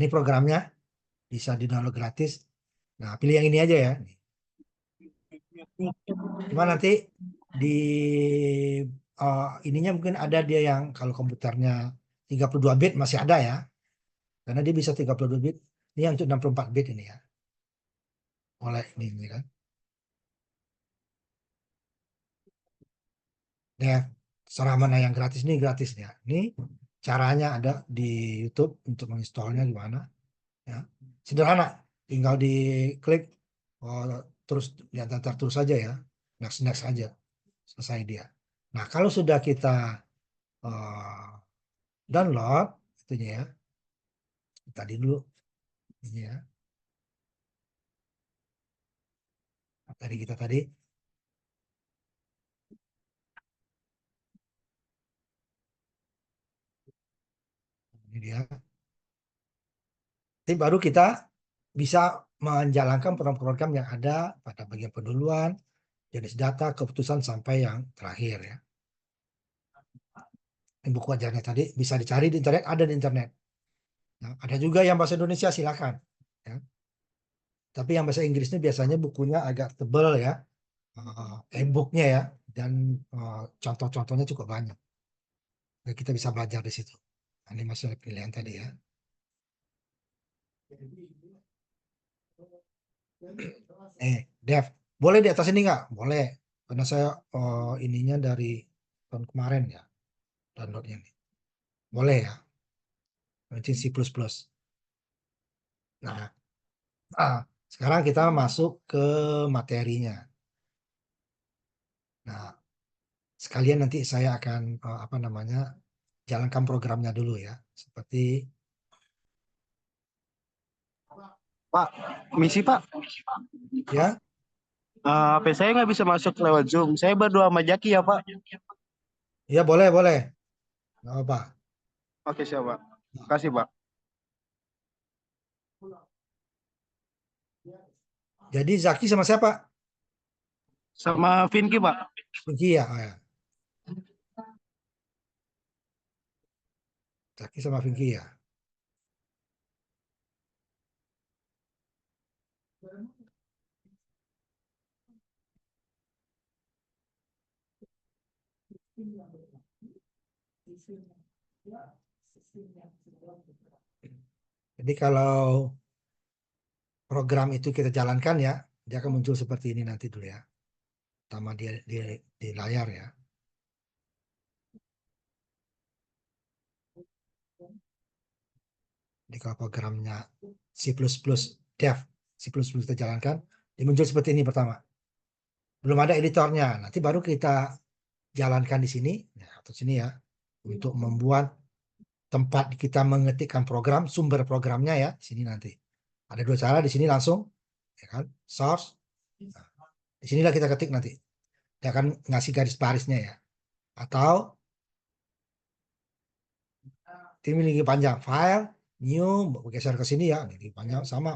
Ini programnya bisa di-download gratis. Nah, pilih yang ini aja ya. Cuma nanti di ininya mungkin ada dia yang kalau komputernya 32 bit masih ada ya. Karena dia bisa 32 bit. Ini yang untuk 64 bit ini ya. Oleh ini kan. Ya, serah mana yang gratis nih gratisnya. Ini caranya ada di YouTube untuk menginstalnya gimana. Ya. Sederhana, tinggal diklik oh, terus lihat daftar terus saja ya. Next next aja. Selesai dia. Nah, kalau sudah kita eh, download itunya ya. Tadi dulu ini ya. Tadi kita tadi ini dia. Nanti baru kita bisa menjalankan program-program yang ada pada bagian penduluan, jenis data, keputusan sampai yang terakhir ya. Ini buku ajarnya tadi bisa dicari di internet, ada di internet. Nah, ada juga yang bahasa Indonesia silakan. Ya. Tapi yang bahasa Inggrisnya biasanya bukunya agak tebal ya, e-booknya ya, dan contoh-contohnya cukup banyak. Nah, kita bisa belajar di situ. Nah, ini masalah pilihan tadi ya. Dev, boleh di atas ini nggak? Boleh, karena saya ininya dari tahun kemarin ya, downloadnya nih. Boleh ya, nanti C++. Nah, sekarang kita masuk ke materinya. Nah, sekalian nanti saya akan apa namanya jalankan programnya dulu ya, seperti Pak, misi Pak. ya, HP saya nggak bisa masuk lewat Zoom. Saya berdua sama Jaki ya Pak. ya boleh boleh, nggak apa. Oke siap Pak. Makasih Pak. Jadi Zaki sama siapa? Sama Vinky Pak. Pinky ya, oh, ya. Zaki sama Pinky ya. Jadi kalau program itu kita jalankan ya, dia akan muncul seperti ini nanti dulu ya. Pertama dia di layar ya. Jadi kalau programnya C++ dev C++ kita jalankan, dia muncul seperti ini pertama. Belum ada editornya. Nanti baru kita jalankan di sini, ya, atau sini ya, untuk membuat tempat kita mengetikkan program, sumber programnya ya, di sini nanti. Ada dua cara, di sini langsung, ya kan, source. Nah, di sinilah kita ketik nanti. Dia akan ngasih garis barisnya ya. Atau tim ini panjang, file, new, bergeser ke sini ya, ini panjang sama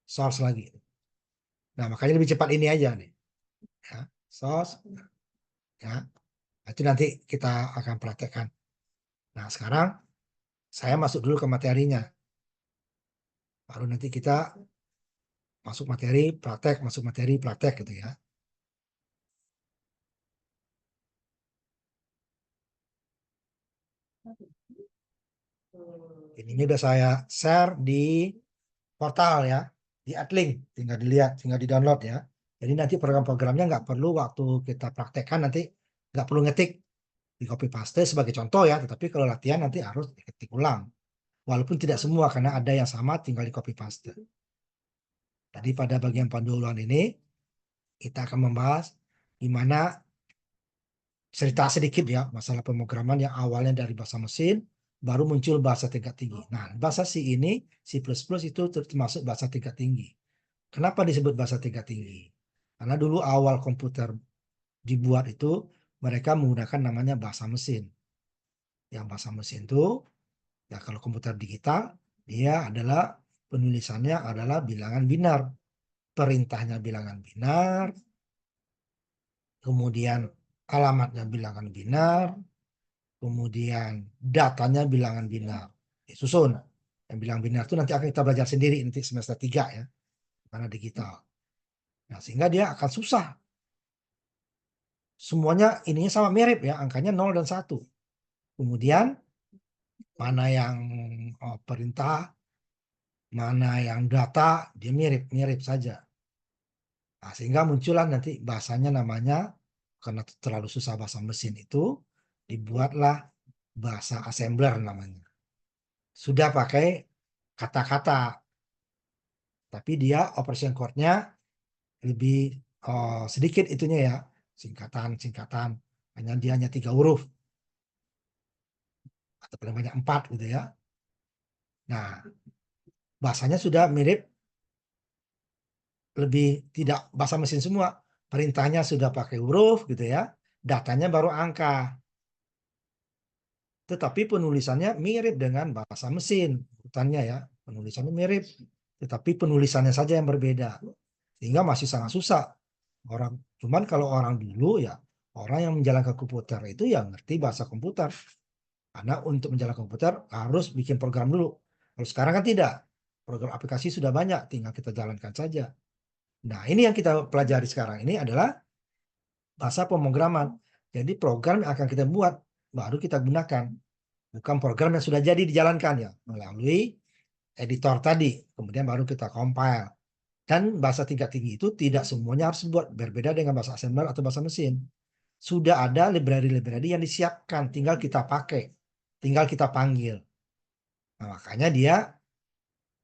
source lagi. Nah, makanya lebih cepat ini aja nih. Ya, source, ya. Nah, itu nanti kita akan praktekkan. Nah, sekarang saya masuk dulu ke materinya. Baru nanti kita masuk materi, praktek, masuk materi, praktek gitu ya. Ini udah saya share di portal ya, di Adlink, tinggal dilihat, tinggal di-download ya. Jadi nanti program-programnya nggak perlu waktu kita praktekkan nanti nggak perlu ngetik, di copy paste sebagai contoh ya, tetapi kalau latihan nanti harus diketik ulang. Walaupun tidak semua karena ada yang sama tinggal di copy paste. Tadi pada bagian pendahuluan ini kita akan membahas gimana cerita sedikit ya masalah pemrograman yang awalnya dari bahasa mesin baru muncul bahasa tingkat tinggi. Nah, bahasa C ini C++ itu termasuk bahasa tingkat tinggi. Kenapa disebut bahasa tingkat tinggi? Karena dulu awal komputer dibuat itu mereka menggunakan namanya bahasa mesin. Yang bahasa mesin itu ya kalau komputer digital dia adalah penulisannya adalah bilangan binar. Perintahnya bilangan binar, kemudian alamatnya bilangan binar, kemudian datanya bilangan binar. Disusun. Yang bilang biner itu nanti akan kita belajar sendiri nanti semester 3 ya, karena digital. Nah, sehingga dia akan susah. Semuanya ininya sama mirip ya, angkanya 0 dan 1. Kemudian mana yang perintah, mana yang data, dia mirip-mirip saja. Nah, sehingga muncullah nanti bahasanya namanya, karena terlalu susah bahasa mesin itu, dibuatlah bahasa assembler namanya. Sudah pakai kata-kata, tapi dia operation code-nya lebih sedikit itunya ya, singkatan, dia hanya 3 huruf, atau paling banyak 4 gitu ya. Nah, bahasanya sudah mirip, lebih tidak bahasa mesin semua. Perintahnya sudah pakai huruf gitu ya, datanya baru angka. Tetapi penulisannya mirip dengan bahasa mesin, urutannya ya, penulisannya mirip, tetapi penulisannya saja yang berbeda. Sehingga masih sangat susah. Cuman kalau orang dulu ya, orang yang menjalankan komputer itu ya ngerti bahasa komputer. Karena untuk menjalankan komputer harus bikin program dulu. Kalau sekarang kan tidak. Program aplikasi sudah banyak, tinggal kita jalankan saja. Nah, ini yang kita pelajari sekarang ini adalah bahasa pemrograman. Jadi program yang akan kita buat baru kita gunakan. Bukan program yang sudah jadi dijalankan ya, melalui editor tadi. Kemudian baru kita compile. Dan bahasa tingkat tinggi itu tidak semuanya harus dibuat, berbeda dengan bahasa assembler atau bahasa mesin. Sudah ada library-library yang disiapkan, tinggal kita pakai, tinggal kita panggil. Nah, makanya dia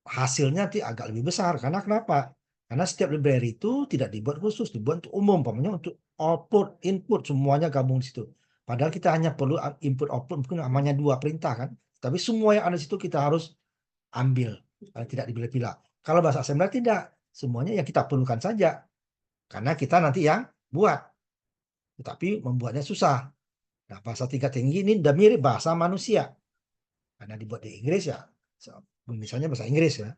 hasilnya agak lebih besar. Karena kenapa? Karena setiap library itu tidak dibuat khusus, dibuat untuk umum, umpamanya untuk output, input, semuanya gabung di situ. Padahal kita hanya perlu input output, mungkin namanya 2 perintah kan. Tapi semua yang ada di situ kita harus ambil, tidak dipilah-pilah. Kalau bahasa assembler tidak, semuanya yang kita perlukan saja. Karena kita nanti yang buat. Tetapi membuatnya susah. Nah, bahasa tingkat tinggi ini udah mirip bahasa manusia. Karena dibuat di Inggris ya, misalnya bahasa Inggris ya.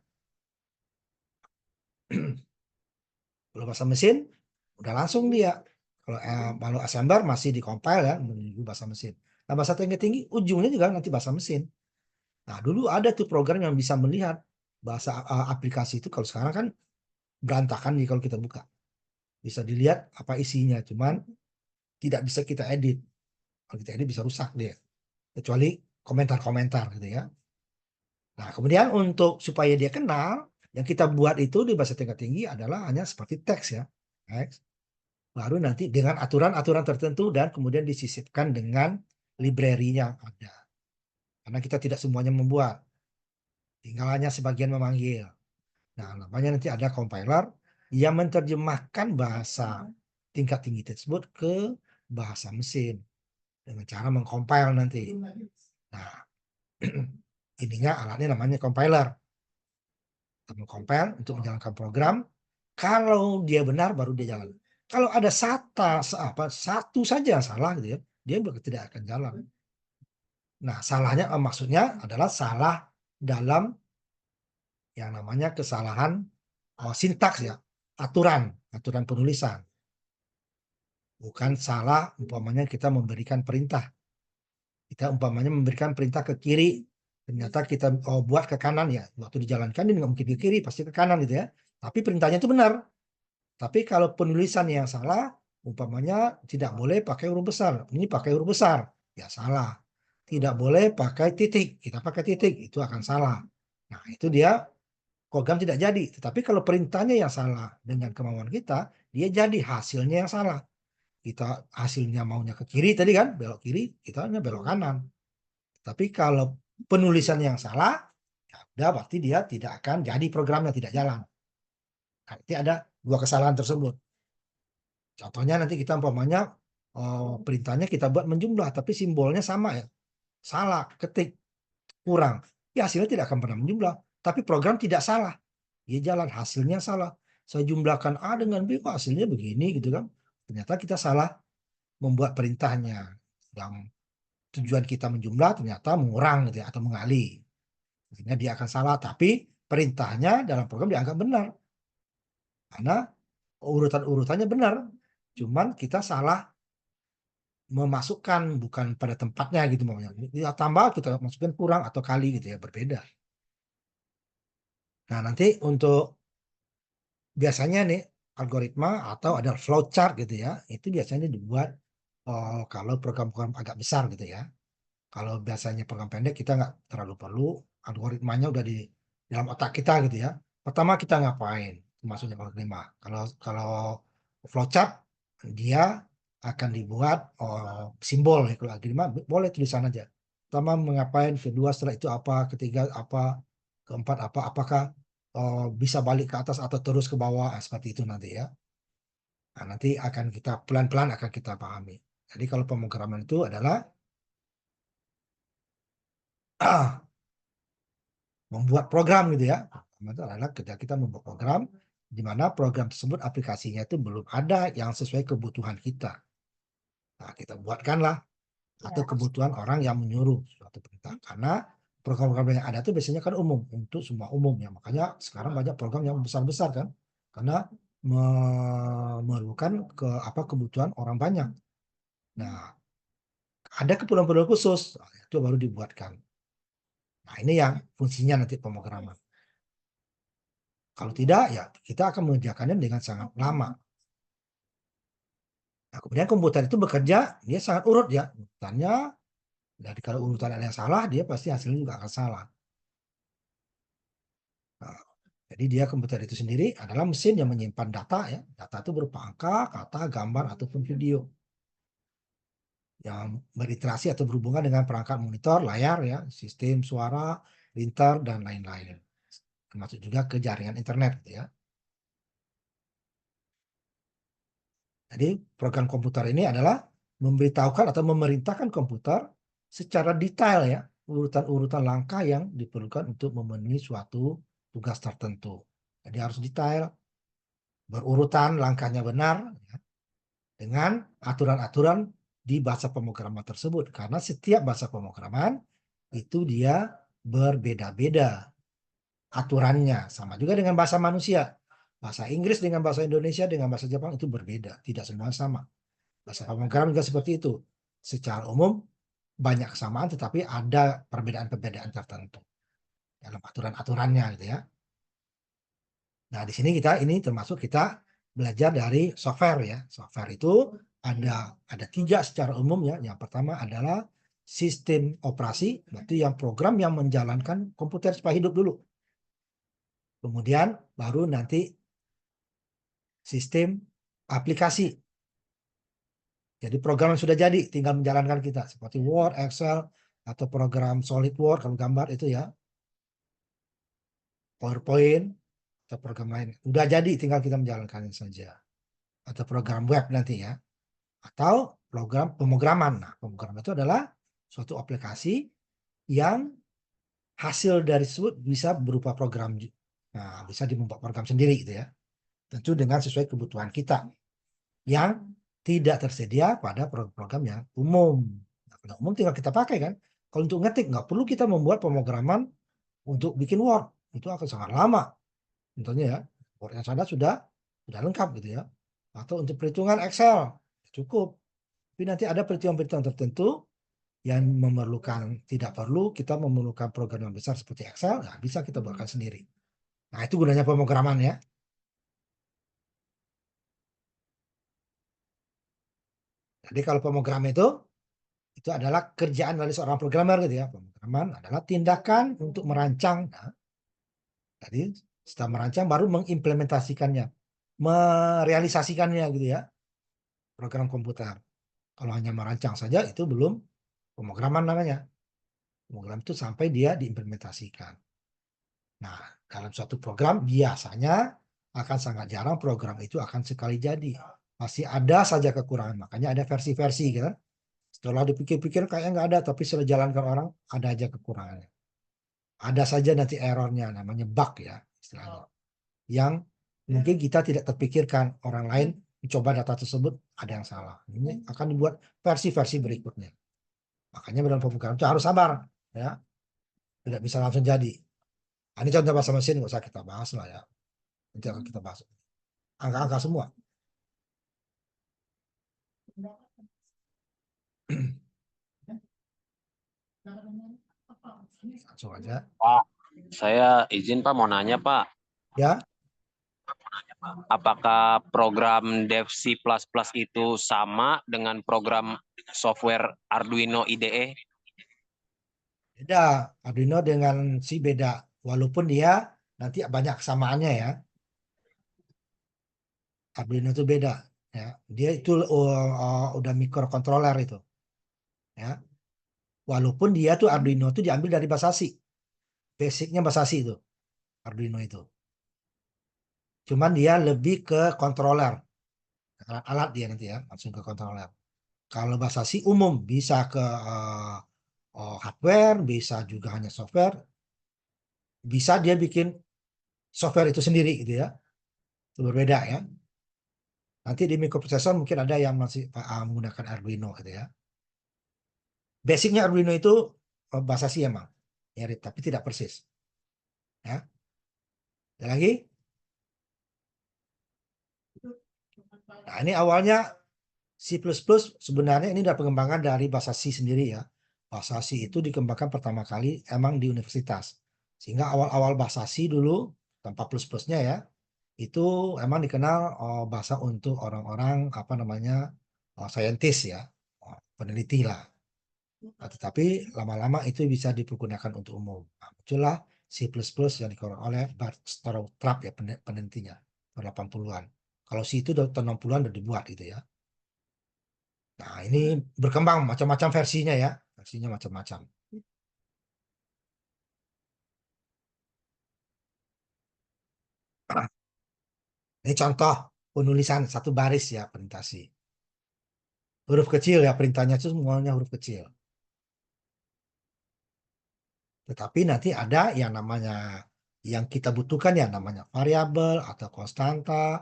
Kalau bahasa mesin, udah langsung dia. Kalau assembler masih di compile ya, menunggu bahasa mesin. Nah, bahasa tinggi-tinggi ujungnya juga nanti bahasa mesin. Nah, dulu ada tuh program yang bisa melihat bahasa aplikasi itu. Kalau sekarang kan berantakan nih kalau kita buka. Bisa dilihat apa isinya, cuman tidak bisa kita edit. Kalau kita edit bisa rusak dia. Kecuali komentar-komentar gitu ya. Nah, kemudian untuk supaya dia kenal, yang kita buat itu di bahasa tingkat tinggi adalah hanya seperti teks ya. Teks. Baru nanti dengan aturan-aturan tertentu dan kemudian disisipkan dengan library yang ada. Karena kita tidak semuanya membuat. Tinggal hanya sebagian memanggil. Nah, namanya nanti ada compiler yang menerjemahkan bahasa tingkat tinggi tersebut ke bahasa mesin dengan cara mengcompile nanti. Nah, ininya alatnya namanya compiler. Kita mengcompile untuk menjalankan program. Kalau dia benar baru dia jalan. Kalau ada satu saja yang salah gitu ya, dia tidak akan jalan. Nah, salahnya maksudnya adalah salah dalam yang namanya kesalahan sintaks ya, aturan penulisan. Bukan salah umpamanya kita memberikan perintah. Kita umpamanya memberikan perintah ke kiri, ternyata kita buat ke kanan ya. Waktu dijalankan dia nggak mungkin ke kiri, pasti ke kanan gitu ya. Tapi perintahnya itu benar. Tapi kalau penulisan yang salah, umpamanya tidak boleh pakai huruf besar. Ini pakai huruf besar, ya salah. Tidak boleh pakai titik, kita pakai titik, itu akan salah. Nah, itu dia program tidak jadi. Tetapi kalau perintahnya yang salah dengan kemauan kita, dia jadi hasilnya yang salah. Kita hasilnya maunya ke kiri tadi kan, belok kiri, kita hanya belok kanan. Tapi kalau penulisan yang salah, ya udah berarti dia tidak akan jadi programnya, tidak jalan. Nanti ada 2 kesalahan tersebut. Contohnya nanti kita umpamanya perintahnya kita buat menjumlah, tapi simbolnya sama ya. Salah, ketik, kurang. Ya hasilnya tidak akan pernah menjumlah. Tapi program tidak salah. Dia jalan, hasilnya salah. Saya jumlahkan A dengan B, kok hasilnya begini gitu kan. Ternyata kita salah membuat perintahnya. Yang tujuan kita menjumlah ternyata mengurang gitu ya, atau mengalih. Sehingga dia akan salah, tapi perintahnya dalam program dianggap benar. Karena urutan-urutannya benar. Cuman kita salah memasukkan, bukan pada tempatnya gitu maunya. Ya, tambah kita masukin kurang atau kali gitu ya, berbeda. Nah, nanti untuk biasanya nih algoritma atau ada flowchart gitu ya, itu biasanya dibuat kalau program-program agak besar gitu ya. Kalau biasanya program pendek kita nggak terlalu perlu, algoritmanya udah di dalam otak kita gitu ya. Pertama kita ngapain, maksudnya algoritma. Kalau kalau flowchart dia akan dibuat simbol ya. Kalau algoritma boleh tulisan aja. Pertama mengapain, kedua setelah itu apa, ketiga apa, keempat apa, apakah bisa balik ke atas atau terus ke bawah, seperti itu nanti ya. Nah, nanti akan kita pelan-pelan akan kita pahami. Jadi kalau pemrograman itu adalah membuat program gitu ya. Itu adalah ketika kita membuat program di mana program tersebut aplikasinya itu belum ada yang sesuai kebutuhan kita. Nah, kita buatkanlah atau kebutuhan orang yang menyuruh suatu perintah. Karena program-program yang ada itu biasanya kan umum untuk semua umum ya. Makanya sekarang banyak program yang besar-besar kan. Karena memerlukan ke apa kebutuhan orang banyak. Nah, ada keperluan-keperluan khusus, nah, itu baru dibuatkan. Nah, ini yang fungsinya nanti pemrograman. Kalau tidak, ya kita akan mengerjakannya dengan sangat lama. Nah, kemudian komputer itu bekerja, dia sangat urut ya. Urutannya, dari kalau urutan ada yang salah, dia pasti hasilnya juga akan salah. Nah, jadi dia komputer itu sendiri adalah mesin yang menyimpan data ya. Data itu berupa angka, kata, gambar, ataupun video. Yang berinteraksi atau berhubungan dengan perangkat monitor, layar ya, sistem suara, printer, dan lain-lain. Termasuk juga ke jaringan internet gitu ya. Jadi program komputer ini adalah memberitahukan atau memerintahkan komputer secara detail ya urutan-urutan langkah yang diperlukan untuk memenuhi suatu tugas tertentu. Jadi harus detail, berurutan langkahnya benar ya, dengan aturan-aturan di bahasa pemrograman tersebut. Karena setiap bahasa pemrograman itu dia berbeda-beda aturannya. Sama juga dengan bahasa manusia. Bahasa Inggris dengan bahasa Indonesia dengan bahasa Jepang itu berbeda. Tidak semua sama. Bahasa pemrograman juga seperti itu. Secara umum banyak kesamaan tetapi ada perbedaan-perbedaan tertentu dalam aturan-aturannya gitu ya. Nah, di sini ini termasuk kita belajar dari software ya. Software itu ada tiga secara umum ya. Yang pertama adalah sistem operasi, berarti yang program yang menjalankan komputer supaya hidup dulu. Kemudian baru nanti sistem aplikasi. Jadi program yang sudah jadi tinggal menjalankan kita seperti Word, Excel, atau program SolidWorks kalau gambar itu ya, PowerPoint atau program lain. Udah jadi tinggal kita menjalankannya saja. Atau program web nanti ya. Atau program pemrograman. Nah, pemrograman itu adalah suatu aplikasi yang hasil dari tersebut bisa berupa program. Nah, bisa membuat program sendiri gitu ya. Tentu dengan sesuai kebutuhan kita yang tidak tersedia pada program-program yang umum. Nah, kalau umum tinggal kita pakai kan. Kalau untuk ngetik nggak perlu kita membuat pemrograman untuk bikin Word. Itu akan sangat lama. Contohnya ya, Word yang sudah lengkap gitu ya. Atau untuk perhitungan Excel cukup. Tapi nanti ada perhitungan-perhitungan tertentu yang tidak perlu kita memerlukan program yang besar seperti Excel, nah bisa kita buatkan sendiri. Nah, itu gunanya pemrograman ya. Jadi kalau pemrogram itu adalah kerjaan dari seorang programmer gitu ya. Pemrograman adalah tindakan untuk merancang. Nah, jadi setelah merancang baru mengimplementasikannya, merealisasikannya gitu ya. Program komputer. Kalau hanya merancang saja itu belum pemrograman namanya. Pemrogram itu sampai dia diimplementasikan. Nah, dalam suatu program biasanya akan sangat jarang program itu akan sekali jadi. Masih ada saja kekurangan. Makanya ada versi-versi kan. Setelah dipikir-pikir kayaknya nggak ada, tapi setelah jalankan orang ada aja kekurangannya. Ada saja nanti errornya, namanya bug ya istilahnya. Yang mungkin kita tidak terpikirkan orang lain mencoba data tersebut ada yang salah. Ini akan dibuat versi-versi berikutnya. Makanya dalam pemrograman itu harus sabar ya. Tidak bisa langsung jadi. Nah, ini contoh bahasa mesin nggak usah kita bahas lah ya. Nanti akan kita bahas. Angka-angka semua. Langsung aja. Pak, Saya izin Pak, mau nanya Pak, Ya, apakah program Dev C++ itu sama dengan program software Arduino IDE? beda. Arduino dengan C beda. Walaupun dia nanti banyak kesamaannya ya. Arduino itu beda. Ya, dia itu udah microcontroller itu. Ya, walaupun dia tuh Arduino itu diambil dari bahasa C. Basicnya bahasa C itu. Arduino itu. Cuman dia lebih ke controller. Alat-alat dia nanti ya, langsung ke controller. Kalau bahasa C umum, bisa ke hardware, bisa juga hanya software. Bisa dia bikin software itu sendiri gitu ya. Itu berbeda ya. Nanti di microprocessor mungkin ada yang masih menggunakan Arduino gitu ya. Basicnya Arduino itu bahasa C emang. Mirip, tapi tidak persis. Ya. Ada lagi? Nah, ini awalnya C++ sebenarnya ini udah pengembangan dari bahasa C sendiri ya. Bahasa C itu dikembangkan pertama kali emang di universitas. Sehingga awal-awal bahasa C dulu, tanpa plus-plusnya ya, itu emang dikenal bahasa untuk orang-orang apa namanya saintis ya, peneliti lah. Nah, tetapi lama-lama itu bisa dipergunakan untuk umum. Nah, muncullah C++ yang dikeluarkan oleh Bart Stroutrap ya penelitinya tahun 80-an. Kalau C itu tahun 60-an udah dibuat gitu ya. Nah, ini berkembang macam-macam versinya ya. Versinya macam-macam. Ini contoh penulisan satu baris ya perintah C. Huruf kecil ya perintahnya itu semuanya huruf kecil. Tetapi nanti ada yang namanya yang kita butuhkan ya namanya variabel atau konstanta.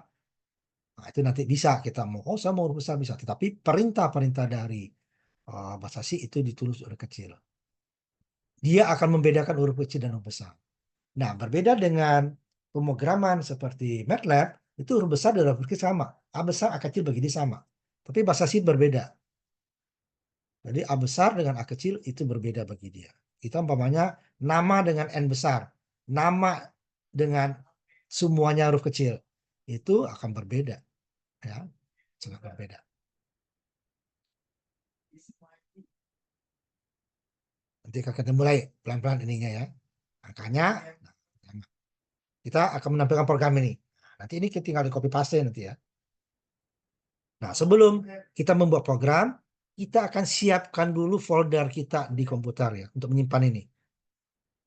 Nah, itu nanti bisa kita mau oh saya mau huruf besar bisa. Tetapi perintah-perintah dari bahasa C itu ditulis huruf kecil. Dia akan membedakan huruf kecil dan huruf besar. Nah, berbeda dengan pemrograman seperti MATLAB, itu huruf besar dan huruf kecil sama. A besar, A kecil bagi dia sama. Tapi bahasa C berbeda. Jadi A besar dengan A kecil itu berbeda bagi dia. Kita umpamanya nama dengan N besar. Nama dengan semuanya huruf kecil. Itu akan berbeda. Ya, sangat berbeda. Nanti kita mulai pelan-pelan ininya ya. Angkanya, kita akan menampilkan program ini. Nanti ini tinggal di copy paste nanti ya. Nah, sebelum kita membuat program, kita akan siapkan dulu folder kita di komputer ya untuk menyimpan ini.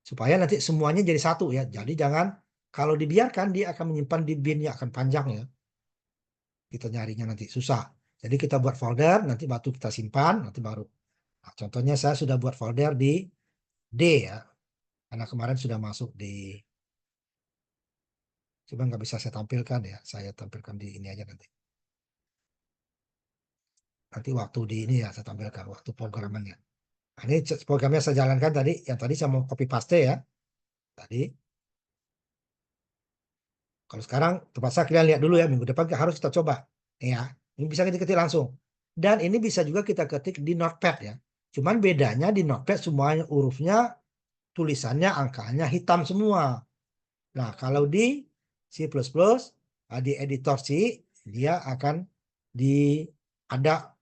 Supaya nanti semuanya jadi satu ya. Jadi jangan kalau dibiarkan dia akan menyimpan di bin-nya akan panjang ya. Kita nyarinya nanti susah. Jadi kita buat folder, nanti batu kita simpan, nanti baru. Nah, contohnya saya sudah buat folder di D ya. Karena kemarin sudah masuk di coba nggak bisa saya tampilkan ya. Saya tampilkan di ini aja nanti. Nanti waktu di ini ya saya tampilkan waktu programannya. Nah, ini programnya saya jalankan tadi. Yang tadi saya mau copy paste ya. Tadi. Kalau sekarang terpaksa kalian lihat dulu ya. Minggu depan harus kita coba. Ya, ini bisa kita ketik langsung. Dan ini bisa juga kita ketik di notepad ya. Cuman bedanya di notepad semuanya hurufnya, tulisannya, angkanya hitam semua. Nah, kalau di C++, di editor C, dia akan di ada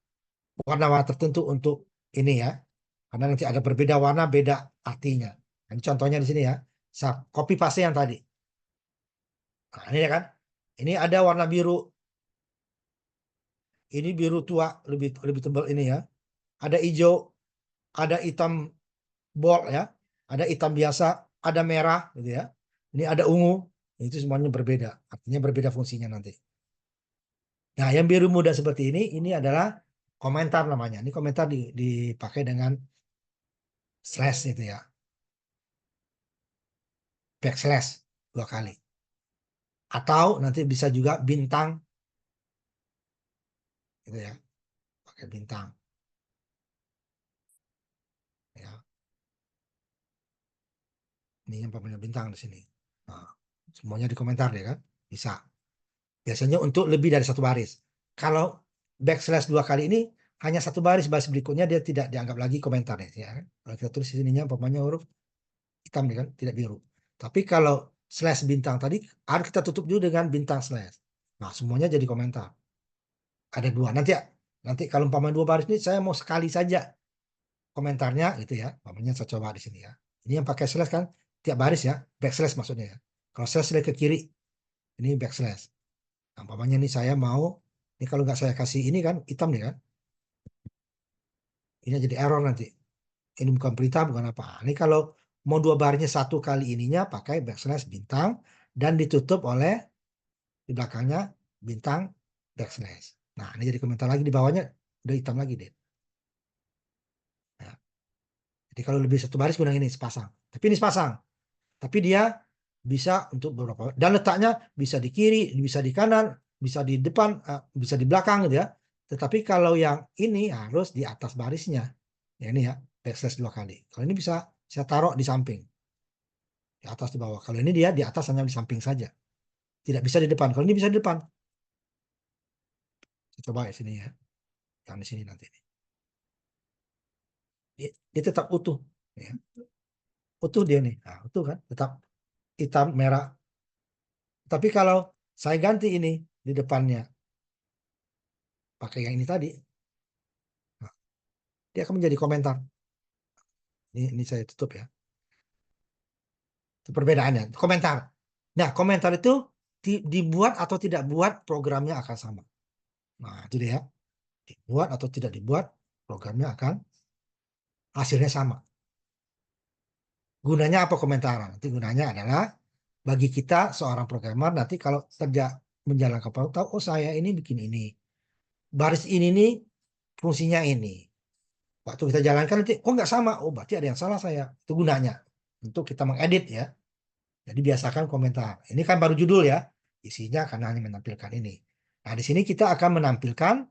warna-warna tertentu untuk ini ya. Karena nanti ada berbeda warna, beda artinya. Ini contohnya di sini ya. Saya copy paste yang tadi. Nah, ini ya kan. Ini ada warna biru. Ini biru tua, lebih lebih tebal ini ya. Ada hijau, ada hitam bold ya. Ada hitam biasa, ada merah gitu ya. Ini ada ungu. Itu semuanya berbeda. Artinya berbeda fungsinya nanti. Nah, yang biru muda seperti ini adalah komentar namanya. Ini komentar dipakai dengan slash itu ya. Backslash 2 kali. Atau nanti bisa juga bintang gitu ya. Pakai bintang ya. Ini yang pakai bintang di sini. Nah, semuanya di komentar ya kan? Bisa. Biasanya untuk lebih dari satu baris. Kalau backslash 2 kali ini hanya satu baris berikutnya dia tidak dianggap lagi komentar ya. Kalau kita tulis di sininya umpamanya huruf hitam kan, tidak biru. Tapi kalau slash bintang tadi harus kita tutup dulu dengan bintang slash. Nah, semuanya jadi komentar. Ada dua. Nanti kalau umpama 2 baris ini saya mau sekali saja komentarnya gitu ya. Umpamanya saya coba di sini ya. Ini yang pakai slash kan tiap baris ya, backslash maksudnya ya. Kalau slash ke kiri, ini backslash. Nah, umpamanya ini saya mau, ini kalau nggak saya kasih ini kan hitam nih kan. Ini jadi error nanti. Ini bukan perintah, bukan apa. Ini kalau mau 2 barisnya satu kali ininya pakai backslash bintang dan ditutup oleh di belakangnya bintang backslash. Nah, ini jadi komentar lagi di bawahnya udah hitam lagi deh. Nah, jadi kalau lebih 1 baris gunakan ini sepasang. Tapi ini sepasang. Tapi dia bisa untuk beberapa dan letaknya bisa di kiri, bisa di kanan, bisa di depan, bisa di belakang gitu ya. Tetapi kalau yang ini harus di atas barisnya. Ya ini ya, backslash 2 kali. Kalau ini bisa saya taruh di samping. Di atas di bawah. Kalau ini dia di atas hanya di samping saja. Tidak bisa di depan. Kalau ini bisa di depan. Saya coba di sini ya. Yang di sini nanti. Dia tetap utuh. Ya. Utuh dia nih. Nah, utuh kan. Tetap hitam, merah. Tapi kalau saya ganti ini di depannya. Pakai yang ini tadi. Nah, dia akan menjadi komentar. Ini saya tutup ya. Itu perbedaannya. Komentar. Nah, komentar itu dibuat atau tidak buat programnya akan sama. Nah, itu dia. Dibuat atau tidak dibuat programnya akan hasilnya sama. Gunanya apa komentar? Nanti gunanya adalah bagi kita seorang programmer nanti kalau kerja menjalankan program tahu oh saya ini bikin ini. Baris ini nih fungsinya ini. Waktu kita jalankan nanti kok nggak sama? Oh berarti ada yang salah saya. Itu gunanya untuk kita mengedit ya. Jadi biasakan komentar. Ini kan baru judul ya. Isinya karena hanya menampilkan ini. Nah, di sini kita akan menampilkan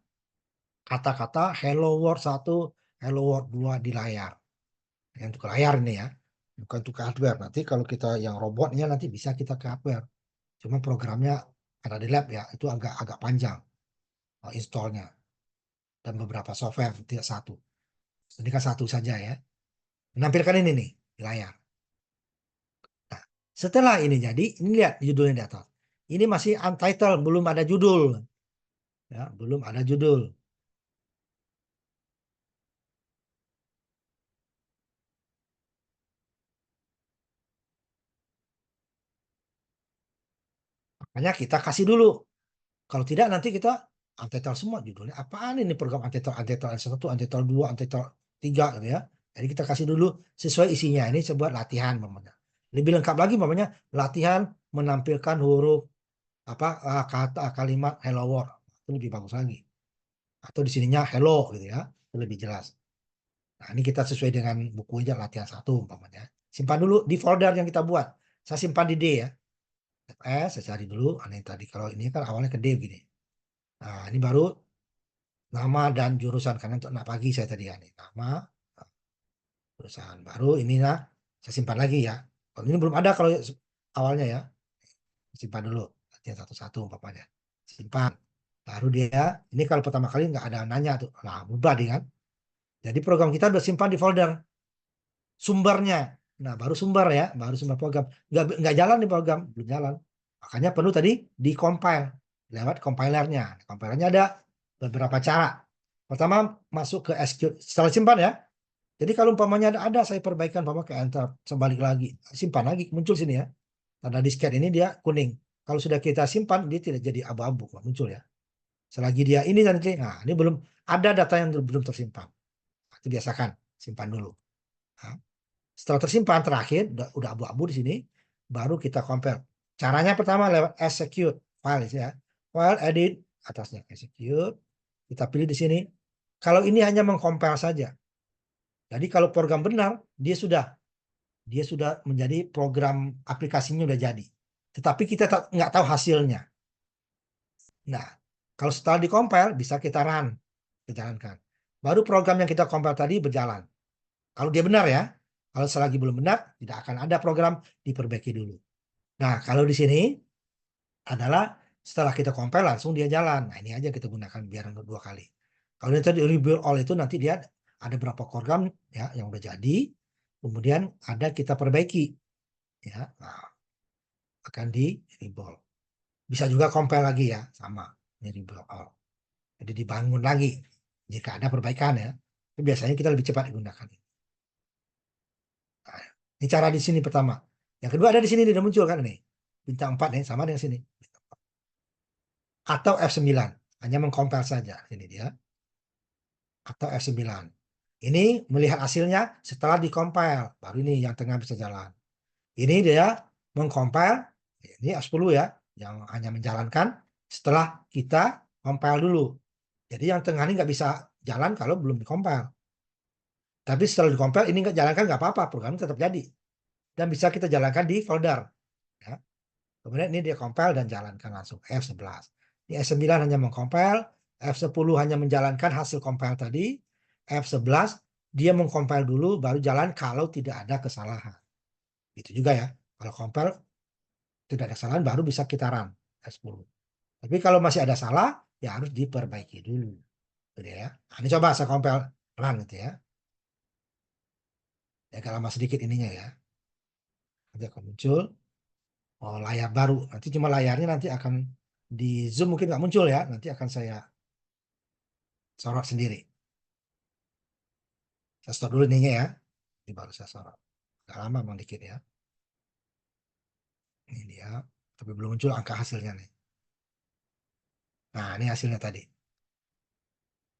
kata-kata hello world 1, hello world 2 di layar. Yang untuk layar ini ya. Bukan untuk hardware. Nanti kalau kita yang robotnya nanti bisa kita ke hardware. Cuma programnya ada di lab ya. Itu agak panjang installnya. Dan beberapa software tidak satu. Ini kan satu saja ya. Menampilkan ini nih di layar. Nah, setelah ini jadi, ini lihat judulnya di atas. Ini masih untitled, belum ada judul. Ya, belum ada judul. Makanya kita kasih dulu. Kalau tidak nanti kita untitled semua judulnya. Apaan ini program untitled, untitled 1, untitled 2, untitled 3 gitu ya. Jadi kita kasih dulu sesuai isinya. Ini sebuah latihan namanya. Lebih lengkap lagi namanya latihan menampilkan huruf kata kalimat hello world. Itu lebih bagus lagi. Atau di sininya hello gitu ya. Itu lebih jelas. Nah, ini kita sesuai dengan buku aja latihan 1 umpamanya. Simpan dulu di folder yang kita buat. Saya simpan di D ya. Saya cari dulu. Ini tadi kalau ini kan awalnya ke D begini. Nah, ini baru nama dan jurusan karena untuk anak pagi saya tadi ya. Nih, nama, jurusan. Baru ini saya simpan lagi ya. Kalau ini belum ada kalau awalnya ya. Simpan dulu. Latihan 1-1 umpamanya. Simpan. Baru dia, ini kalau pertama kali nggak ada nanya tuh. Nah, berubah dia kan. Jadi program kita udah simpan di folder. Sumbernya. Nah, baru sumber ya, baru sumber program. Nggak jalan di program, belum jalan. Makanya perlu tadi di-compile lewat compilernya. Compilernya ada beberapa cara. Pertama, masuk ke SQ, setelah simpan ya. Jadi kalau umpamanya ada saya perbaikan umpama ke enter, sebalik lagi, simpan lagi, muncul sini ya. Tanda disket ini dia kuning. Kalau sudah kita simpan, dia tidak jadi abu-abu, muncul ya. Selagi dia ini nanti, nah ini belum ada data yang belum tersimpan. Itu biasakan, simpan dulu. Nah, setelah tersimpan terakhir udah abu-abu di sini, baru kita compare. Caranya pertama lewat execute file ya. File edit atasnya execute. Kita pilih di sini. Kalau ini hanya mengcompile saja. Jadi kalau program benar, dia sudah menjadi program aplikasinya udah jadi. Tetapi kita nggak tahu hasilnya. Nah, kalau setelah dikompil bisa kita run, kita jalankan. Baru program yang kita compile tadi berjalan. Kalau dia benar ya. Kalau selagi belum benar, tidak akan ada program, diperbaiki dulu. Nah, kalau di sini adalah setelah kita compile langsung dia jalan. Nah, ini aja kita gunakan biar 2 kali. Kalau ini tadi rebuild all itu nanti dia ada berapa program ya yang udah jadi, kemudian ada kita perbaiki. ya. Nah, akan di enable. Bisa juga compile lagi ya, sama enable all. Jadi dibangun lagi jika ada perbaikan ya. Tapi biasanya kita lebih cepat digunakan. Nah, ini cara di sini pertama. Yang kedua ada di sini udah muncul kan nih. Bintang 4 nih sama dengan sini. Atau F9, hanya mengcompile saja ini dia. Atau F9. Ini melihat hasilnya setelah dikompil, baru ini yang tengah bisa jalan. Ini dia mengcompile, ini F10 ya, yang hanya menjalankan setelah kita compile dulu. Jadi yang tengah ini nggak bisa jalan kalau belum dikompil. Tapi setelah dikompil ini nggak jalankan nggak apa-apa, programnya tetap jadi. Dan bisa kita jalankan di folder. Ya. Kemudian ini dia compile dan jalankan langsung F11. Ini F9 hanya mengcompile, F10 hanya menjalankan hasil compile tadi, F11 dia mengcompile dulu baru jalan kalau tidak ada kesalahan. Itu juga ya. Kalau compile tidak ada kesalahan baru bisa kita run F10. Tapi kalau masih ada salah ya harus diperbaiki dulu. Gitu ya. Nah, ini coba saya compile run gitu ya. Ya agak lama sedikit ininya ya. Nanti akan muncul layar baru. Nanti cuma layarnya nanti akan di zoom mungkin nggak muncul ya. Nanti akan saya sorot sendiri. Saya stop dulu ininya ya. Ini baru saya sorot. Agak lama memang dikit ya. Ini dia. Tapi belum muncul angka hasilnya nih. Nah ini hasilnya tadi.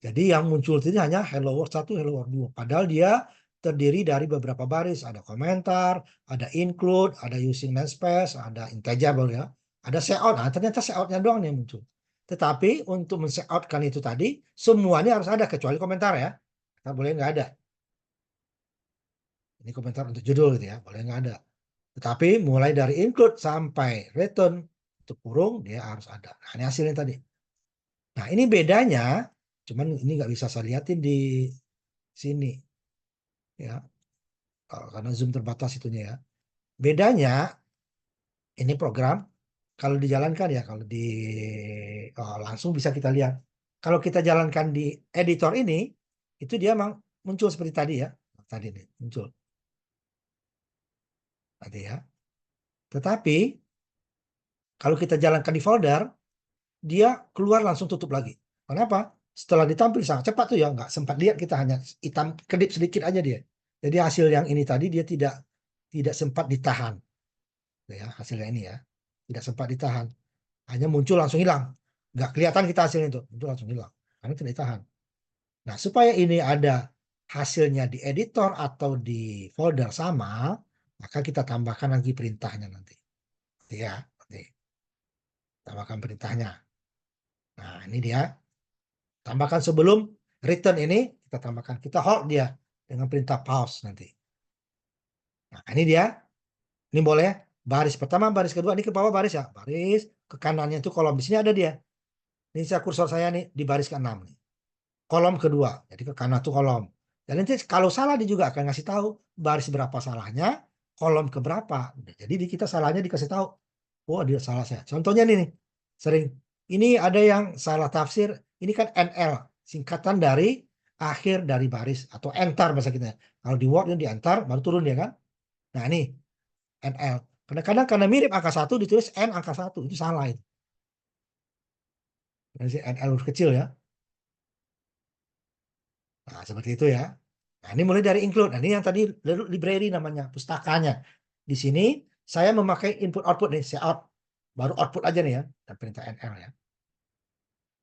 Jadi yang muncul itu hanya hello world 1, hello world 2. Padahal dia terdiri dari beberapa baris. Ada komentar, ada include, ada using namespace, ada integerable ya. Ada seout. Nah, ternyata seoutnya doang yang muncul. Tetapi untuk men-seoutkan itu tadi, semuanya harus ada kecuali komentar ya. Kita boleh nggak ada. Ini komentar untuk judul gitu ya, boleh nggak ada. Tetapi mulai dari include sampai return, itu kurung, dia harus ada. Nah, ini hasilnya tadi. Nah, ini bedanya, cuman ini nggak bisa saya lihatin di sini. Ya, karena Zoom terbatas itunya ya. Bedanya, ini program, kalau dijalankan ya, kalau langsung bisa kita lihat. Kalau kita jalankan di editor ini, itu dia memang muncul seperti tadi ya. Tadi nih, muncul. Tadi ya. Tetapi, kalau kita jalankan di folder, dia keluar langsung tutup lagi. Kenapa? Setelah ditampil sangat cepat tuh ya, nggak sempat lihat kita hanya hitam kedip sedikit aja dia. Jadi hasil yang ini tadi dia tidak sempat ditahan. Ya, hasilnya ini ya. Tidak sempat ditahan. Hanya muncul langsung hilang. Nggak kelihatan kita hasilnya itu. Muncul langsung hilang. Karena tidak ditahan. Nah, supaya ini ada hasilnya di editor atau di folder sama, maka kita tambahkan lagi perintahnya nanti. Ya, nanti. Tambahkan perintahnya. Nah, ini dia. Tambahkan sebelum return ini, kita tambahkan. Kita hold dia dengan perintah pause nanti. Nah, ini dia. Ini boleh baris pertama, baris kedua. Ini ke bawah baris ya. Baris, ke kanannya itu kolom. Di sini ada dia. Ini saya kursor saya nih di baris ke-6 nih. Kolom kedua. Jadi ke kanan tuh kolom. Dan nanti kalau salah dia juga akan ngasih tahu baris berapa salahnya, kolom ke berapa. Jadi kita salahnya dikasih tahu. Oh, dia salah saya. Contohnya nih, sering. Ini ada yang salah tafsir. Ini kan NL, singkatan dari akhir dari baris atau enter bahasa kita. Kalau di Word di enter baru turun dia kan. Nah, ini NL. Kadang-kadang karena mirip angka 1 ditulis N angka 1. Itu salah itu. NL huruf kecil ya. Nah, seperti itu ya. Nah, ini mulai dari include. Nah, ini yang tadi library namanya, pustakanya. Di sini saya memakai input output nih, cout. Baru output aja nih ya, dan perintah NL ya.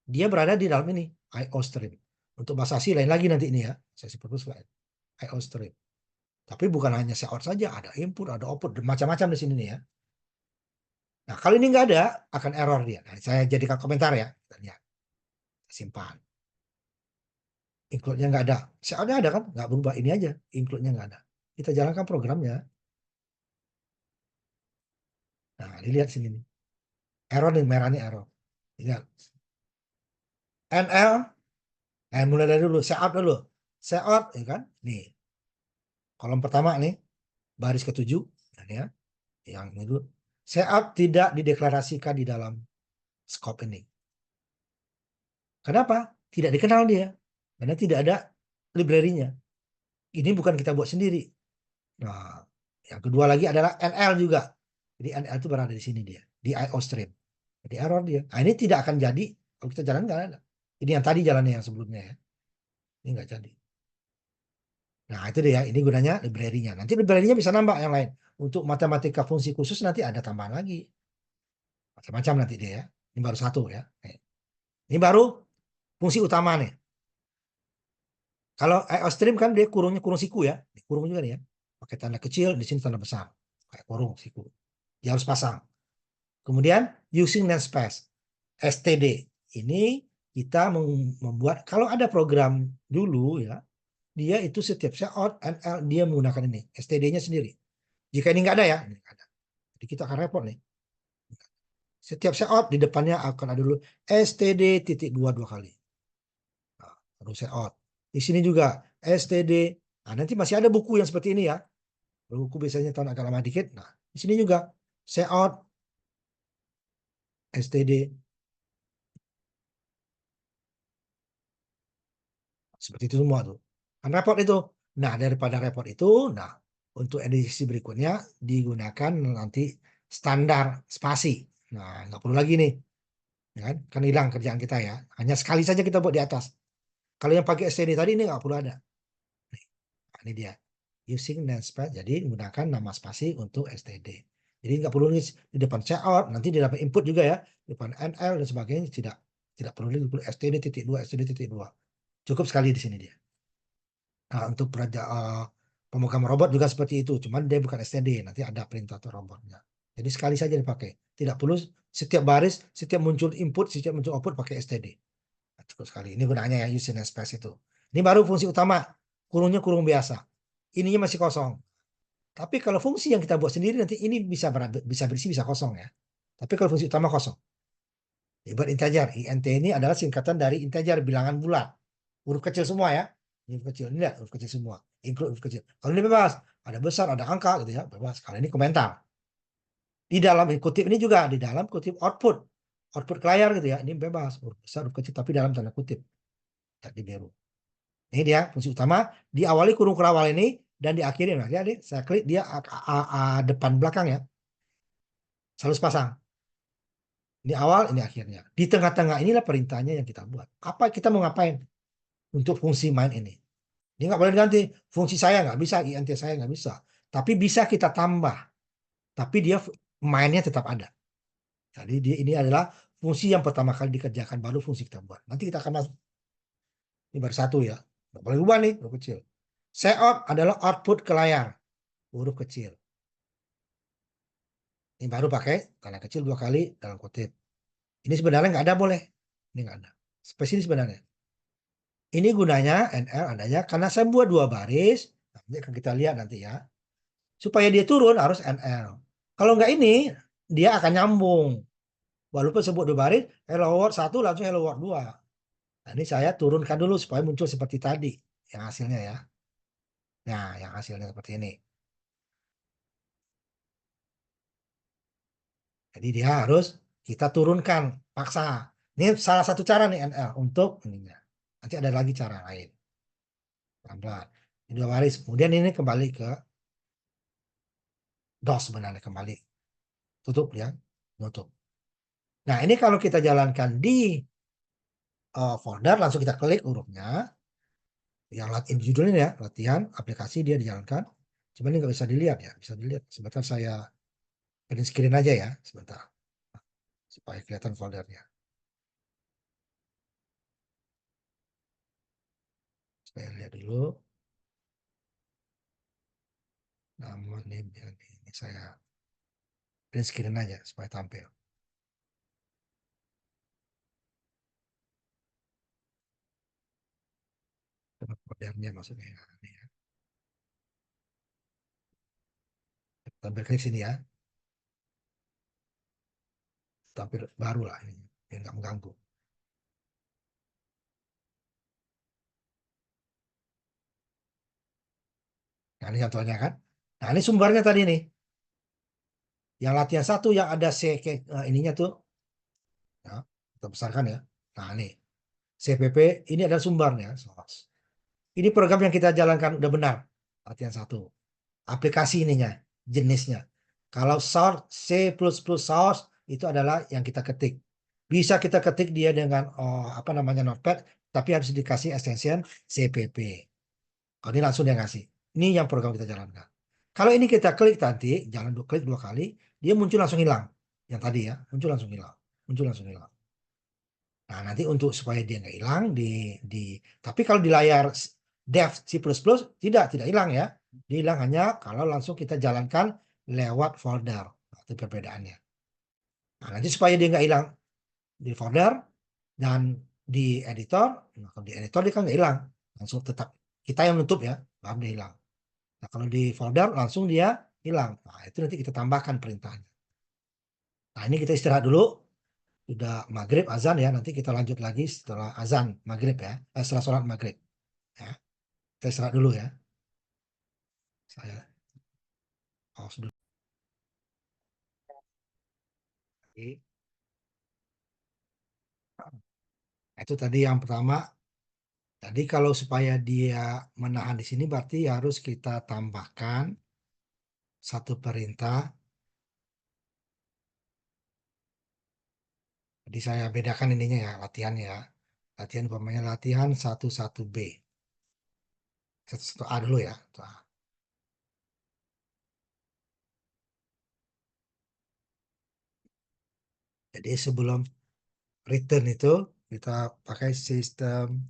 Dia berada di dalam ini, IO stream. Untuk bahasa C lain lagi nanti ini ya. Saya sebut lain. IO stream. Tapi bukan hanya cout saja, ada input, ada output, macam-macam di sini nih ya. Nah, kalau ini nggak ada, akan error dia. Nah, saya jadikan komentar ya. Kita lihat. Simpan. Include-nya nggak ada. Cout-nya ada kan? Nggak berubah. Ini aja. Include-nya nggak ada. Kita jalankan programnya. Nah, dilihat sini nih. Error nih, merah nih error. Lihat. NL, mulai dari dulu, setup dulu. Setup, ya kan? Nih. Kolom pertama nih, baris ke-7. Ya, yang ini dulu. Setup tidak dideklarasikan di dalam scope ini. Kenapa? Tidak dikenal dia. Karena tidak ada library-nya. Ini bukan kita buat sendiri. Nah, Yang kedua lagi adalah NL juga. Jadi NL itu berada di sini dia, di IO stream. Jadi error dia. Nah, ini tidak akan jadi kalau kita jalan nggak ada. Ini yang tadi jalannya yang sebelumnya ya. Ini nggak jadi. Nah, itu dia. Ini gunanya library-nya. Nanti library-nya bisa nambah yang lain. Untuk matematika fungsi khusus nanti ada tambahan lagi. Macam-macam nanti dia ya. Ini baru satu ya. Ini baru fungsi utama nih. Kalau IO stream kan dia kurungnya kurung siku ya. Kurung juga nih ya. Pakai tanda kecil, di sini tanda besar. Kayak kurung siku. Dia harus pasang. Kemudian using namespace. STD. Ini kita membuat, kalau ada program dulu ya, dia itu setiap shoutout NL dia menggunakan ini. STD-nya sendiri. Jika ini nggak ada ya, ini nggak ada. Jadi kita akan repot nih. Setiap shoutout di depannya akan ada dulu STD titik dua kali. Nah, baru shoutout. Di sini juga STD. Nah, nanti masih ada buku yang seperti ini ya. Buku biasanya tahun agak lama dikit. Nah, di sini juga shoutout STD. Seperti itu semua tuh. Kan repot itu. Nah, daripada repot itu, nah untuk edisi berikutnya digunakan nanti standar spasi. Nah, nggak perlu lagi nih. Ya kan hilang kerjaan kita ya. Hanya sekali saja kita buat di atas. Kalau yang pakai STD tadi ini nggak perlu ada. Nah, ini dia. Using namespace. Jadi menggunakan nama spasi untuk STD. Jadi nggak perlu nulis di depan checkout, nanti di dalam input juga ya, di depan NL dan sebagainya tidak perlu STD titik dua, STD titik dua. Cukup sekali di sini dia. Nah, untuk pemegang robot juga seperti itu, cuman dia bukan STD, nanti ada perintah atau robotnya. Jadi sekali saja dipakai, tidak perlu setiap baris, setiap muncul input, setiap muncul output pakai STD. Nah, cukup sekali. Ini gunanya ya using namespace itu. Ini baru fungsi utama, kurungnya kurung biasa. Ininya masih kosong. Tapi kalau fungsi yang kita buat sendiri nanti ini bisa berisi bisa kosong ya. Tapi kalau fungsi utama kosong. Buat integer, int ini adalah singkatan dari integer bilangan bulat. Huruf kecil semua ya. Ini huruf kecil, ini lihat huruf kecil semua. Include huruf kecil. Kalau ini bebas, ada besar, ada angka gitu ya, bebas. Kalau ini komentar. Di dalam kutip ini juga di dalam kutip output. Output ke layar gitu ya. Ini bebas, huruf besar, huruf kecil tapi dalam tanda kutip. Jadi biru. Ini dia fungsi utama, diawali kurung kerawal ini dan diakhiri. Nah, lihat nih, saya klik dia depan belakang ya. Selalu sepasang. Ini awal, ini akhirnya. Di tengah-tengah inilah perintahnya yang kita buat. Apa kita mau ngapain untuk fungsi main ini? Dia nggak boleh diganti. Fungsi saya nggak bisa, int saya nggak bisa. Tapi bisa kita tambah. Tapi dia mainnya tetap ada. Jadi ini adalah fungsi yang pertama kali dikerjakan, baru fungsi kita buat. Nanti kita akan masuk. Ini baru satu ya. Nggak boleh ubah nih, huruf kecil. Seout adalah output ke layar, huruf kecil. Ini baru pakai tanda kecil 2 kali dalam kutip. Ini sebenarnya nggak ada boleh. Ini nggak ada. Spesifik sebenarnya. Ini gunanya NL adanya karena saya buat 2 baris. Nanti akan kita lihat nanti ya. Supaya dia turun harus NL. Kalau nggak ini, dia akan nyambung. Walaupun sebut 2 baris, hello world 1 langsung hello world 2. Nah, ini saya turunkan dulu supaya muncul seperti tadi. Yang hasilnya ya. Nah, yang hasilnya seperti ini. Jadi dia harus kita turunkan, paksa. Ini salah satu cara nih NL untuk ininya. Nanti ada lagi cara lain. Pelan-pelan. Ini 2 baris. Kemudian ini kembali ke DOS sebenarnya kembali. Tutup ya. Tutup. Nah, ini kalau kita jalankan di folder, langsung kita klik hurufnya. Yang latihan judulnya ya, latihan aplikasi dia dijalankan. Cuma ini nggak bisa dilihat ya. Bisa dilihat. Sebentar saya print screen aja ya. Sebentar. Supaya kelihatan foldernya. Saya lihat dulu. Namun ini saya print screen aja supaya tampil. Foldernya maksudnya. Ini ya. Tampil klik sini ya. Tampil baru lah ini. Biar nggak mengganggu. Nah, ini contohnya kan. Nah, ini sumbernya tadi nih. Yang latihan 1 yang ada ininya tuh. Ya, kita besarkan ya. Nah, ini. CPP ini adalah sumbernya. Ini program yang kita jalankan udah benar. Latihan 1. Aplikasi ininya. jenisnya. Kalau source C++ source itu adalah yang kita ketik. Bisa kita ketik dia dengan Notepad, tapi harus dikasih extension CPP. Kalau ini langsung dia ngasih. Ini yang program kita jalankan. Kalau ini kita klik nanti, jangan klik 2 kali, dia muncul langsung hilang. Yang tadi ya, muncul langsung hilang. Muncul langsung hilang. Nah, nanti untuk supaya dia nggak hilang tapi kalau di layar dev C++ tidak hilang ya. Dia hilang hanya kalau langsung kita jalankan lewat folder. Nah, itu perbedaannya. Nah, nanti supaya dia nggak hilang di folder dan di editor, nah, kalau di editor dia kan nggak hilang, langsung tetap kita yang nutup ya, baru dia hilang. Nah, kalau di folder langsung dia hilang. Nah, itu nanti kita tambahkan perintahnya. Nah, ini kita istirahat dulu. Sudah maghrib azan ya, nanti kita lanjut lagi setelah azan maghrib ya, setelah sholat maghrib ya. Kita istirahat dulu ya. Saya dulu. Nah, itu tadi yang pertama. Jadi kalau supaya dia menahan di sini berarti harus kita tambahkan satu perintah. Jadi saya bedakan ininya ya, latihannya ya. Latihan umpamanya latihan 11B. 11A dulu ya. Jadi sebelum return itu kita pakai sistem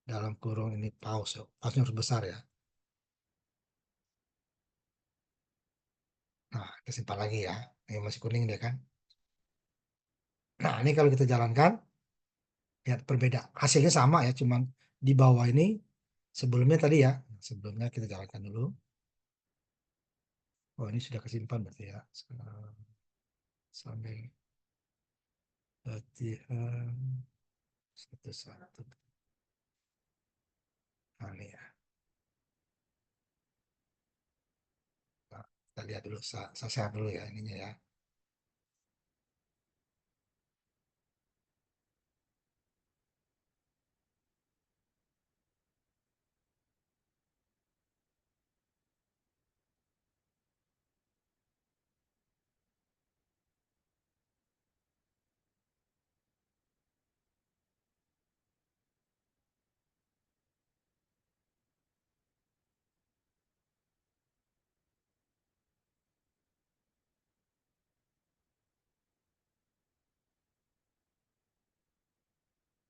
dalam kurung ini pause. Pause-nya harus besar ya. Nah, kita simpan lagi ya. Ini masih kuning dia kan. Nah, ini kalau kita jalankan, lihat berbeda. Hasilnya sama ya, cuman di bawah ini sebelumnya tadi ya. Sebelumnya kita jalankan dulu. Oh, ini sudah kesimpan berarti ya. Sekarang sampai latihan satu. Nah, ini ya. Nah, kita lihat dulu, saya share dulu ya ininya ya.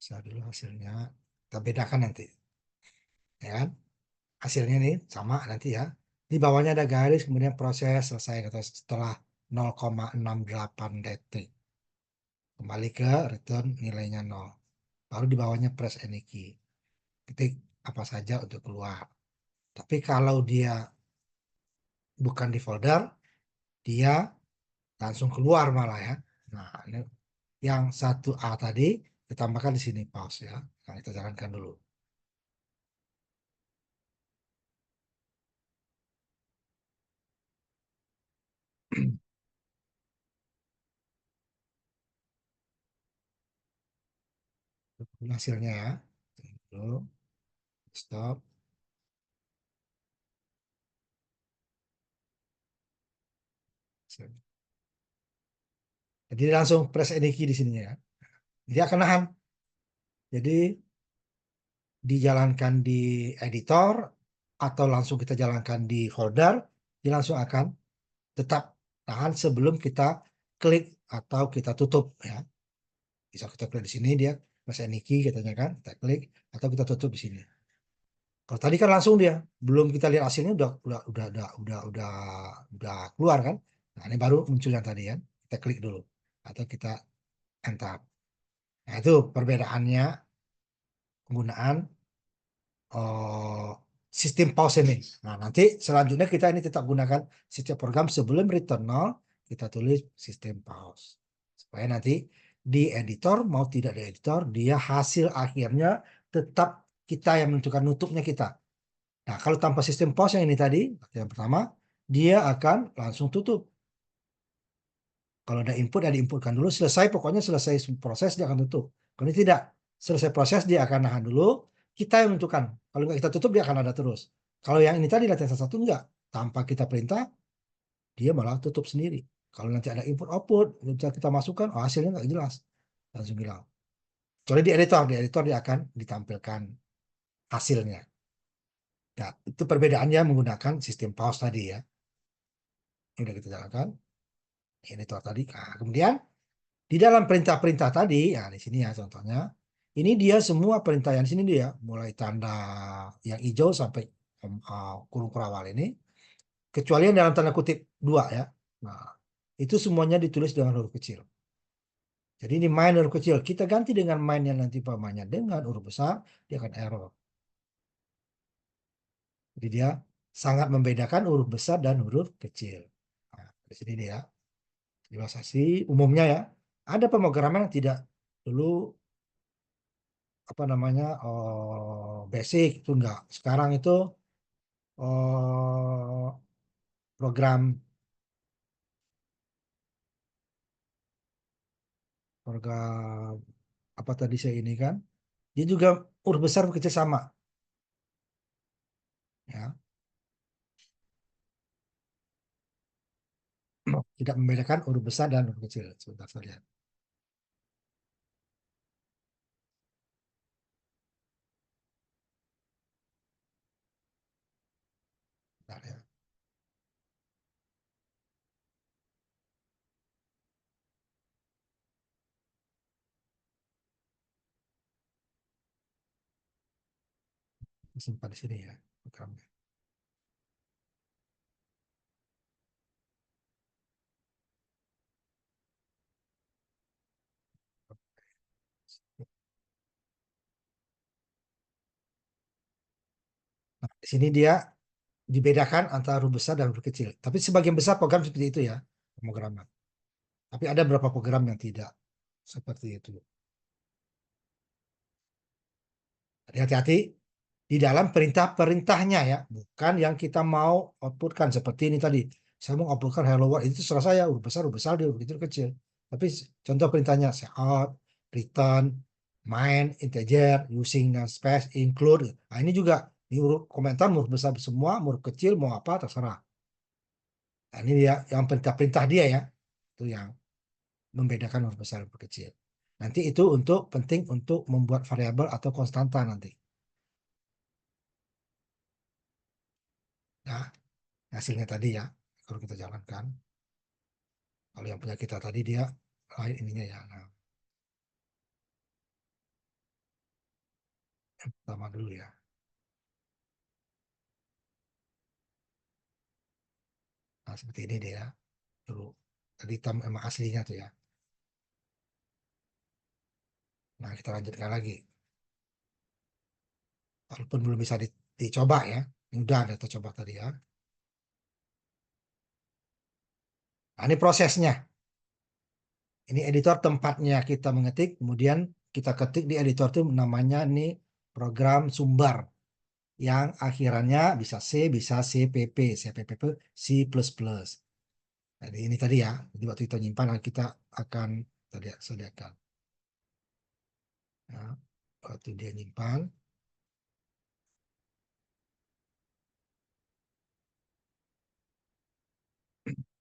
Saya dulu hasilnya. Kita bedakan nanti. Ya kan? Hasilnya nih sama nanti ya. Di bawahnya ada garis, kemudian proses selesai kata setelah 0,68 detik. Kembali ke return nilainya 0. Baru di bawahnya press any key. Ketik apa saja untuk keluar. Tapi kalau dia bukan di folder, dia langsung keluar malah ya. Nah, ini yang 1A tadi ditambahkan di sini pause ya. Nah, kita jalankan dulu. Hasilnya ya. Dulu. Stop. Jadi langsung press any key di sininya ya. Dia akan nahan. Jadi dijalankan di editor atau langsung kita jalankan di folder, dia langsung akan tetap tahan sebelum kita klik atau kita tutup ya. Bisa kita klik di sini dia press any key katanya kan, kita klik atau kita tutup di sini. Kalau tadi kan langsung dia, belum kita lihat hasilnya udah keluar kan. Nah, ini baru muncul yang tadi kan. Kita klik dulu atau kita enter. Nah, itu perbedaannya penggunaan sistem pause ini. Nah, nanti selanjutnya kita ini tetap gunakan setiap program sebelum return 0, kita tulis sistem pause. Supaya nanti di editor, mau tidak di editor, dia hasil akhirnya tetap kita yang menentukan nutupnya kita. Nah, kalau tanpa sistem pause yang ini tadi, yang pertama, dia akan langsung tutup. Kalau ada input, ya diinputkan dulu, pokoknya selesai proses, dia akan tutup. Kalau ini tidak, selesai proses, dia akan nahan dulu, kita yang menentukan. Kalau nggak kita tutup, dia akan ada terus. Kalau yang ini tadi, latihan satu enggak. Tanpa kita perintah, dia malah tutup sendiri. Kalau nanti ada input output kita masukkan, oh, hasilnya nggak jelas, langsung hilang. Kecuali di editor dia akan ditampilkan hasilnya. Nah, itu perbedaannya menggunakan sistem pause tadi ya. Ini udah kita jalankan editor tadi. Nah, kemudian di dalam perintah-perintah tadi, ya di sini ya contohnya, ini dia semua perintah yang di sini dia, mulai tanda yang hijau sampai kurung kurawal ini, kecuali yang dalam tanda kutip 2 ya. Nah, itu semuanya ditulis dengan huruf kecil. Jadi ini main huruf kecil. Kita ganti dengan main yang nanti pamannya dengan huruf besar, dia akan error. Jadi dia sangat membedakan huruf besar dan huruf kecil. Nah, di sini dia jelasasi umumnya ya. Ada pemrograman yang tidak dulu apa namanya basic itu enggak. Sekarang itu program apa tadi saya ini kan, dia juga huruf besar huruf kecil sama ya, tidak membedakan huruf besar dan huruf kecil. Sebentar saya lihat. Bentar ya. Simpan di sini ya programnya. Nah, di sini dia dibedakan antara huruf besar dan huruf kecil. Tapi sebagian besar program seperti itu ya, pemrograman. Tapi ada beberapa program yang tidak seperti itu. Jadi hati-hati di dalam perintah-perintahnya ya, bukan yang kita mau outputkan seperti ini tadi. Saya mau outputkan hello world, itu terserah saya, huruf besar, di huruf kecil kecil. Tapi contoh perintahnya out, return, main, integer, using dan space, include. Nah ini juga di huruf komentar huruf besar semua, huruf kecil mau apa terserah. Nah, ini dia yang perintah-perintah dia ya, itu yang membedakan huruf besar dan huruf kecil. Nanti itu penting untuk membuat variabel atau konstanta nanti. Nah, hasilnya tadi ya, kalau kita jalankan. Kalau yang punya kita tadi dia lain ininya ya. Nah, yang pertama dulu ya. Nah, seperti ini dia dulu. Tadi emang aslinya tuh ya. Nah, kita lanjutkan lagi. Walaupun belum bisa dicoba ya. Ini udah ada kita coba tadi ya. Nah, ini prosesnya. Ini editor tempatnya kita mengetik, kemudian kita ketik di editor itu namanya ini program sumber yang akhirannya bisa C, bisa CPP, CPP, C++. Jadi ini tadi ya, jadi waktu kita nyimpan kita akan tadi sediakan. Ya, waktu dia nyimpan,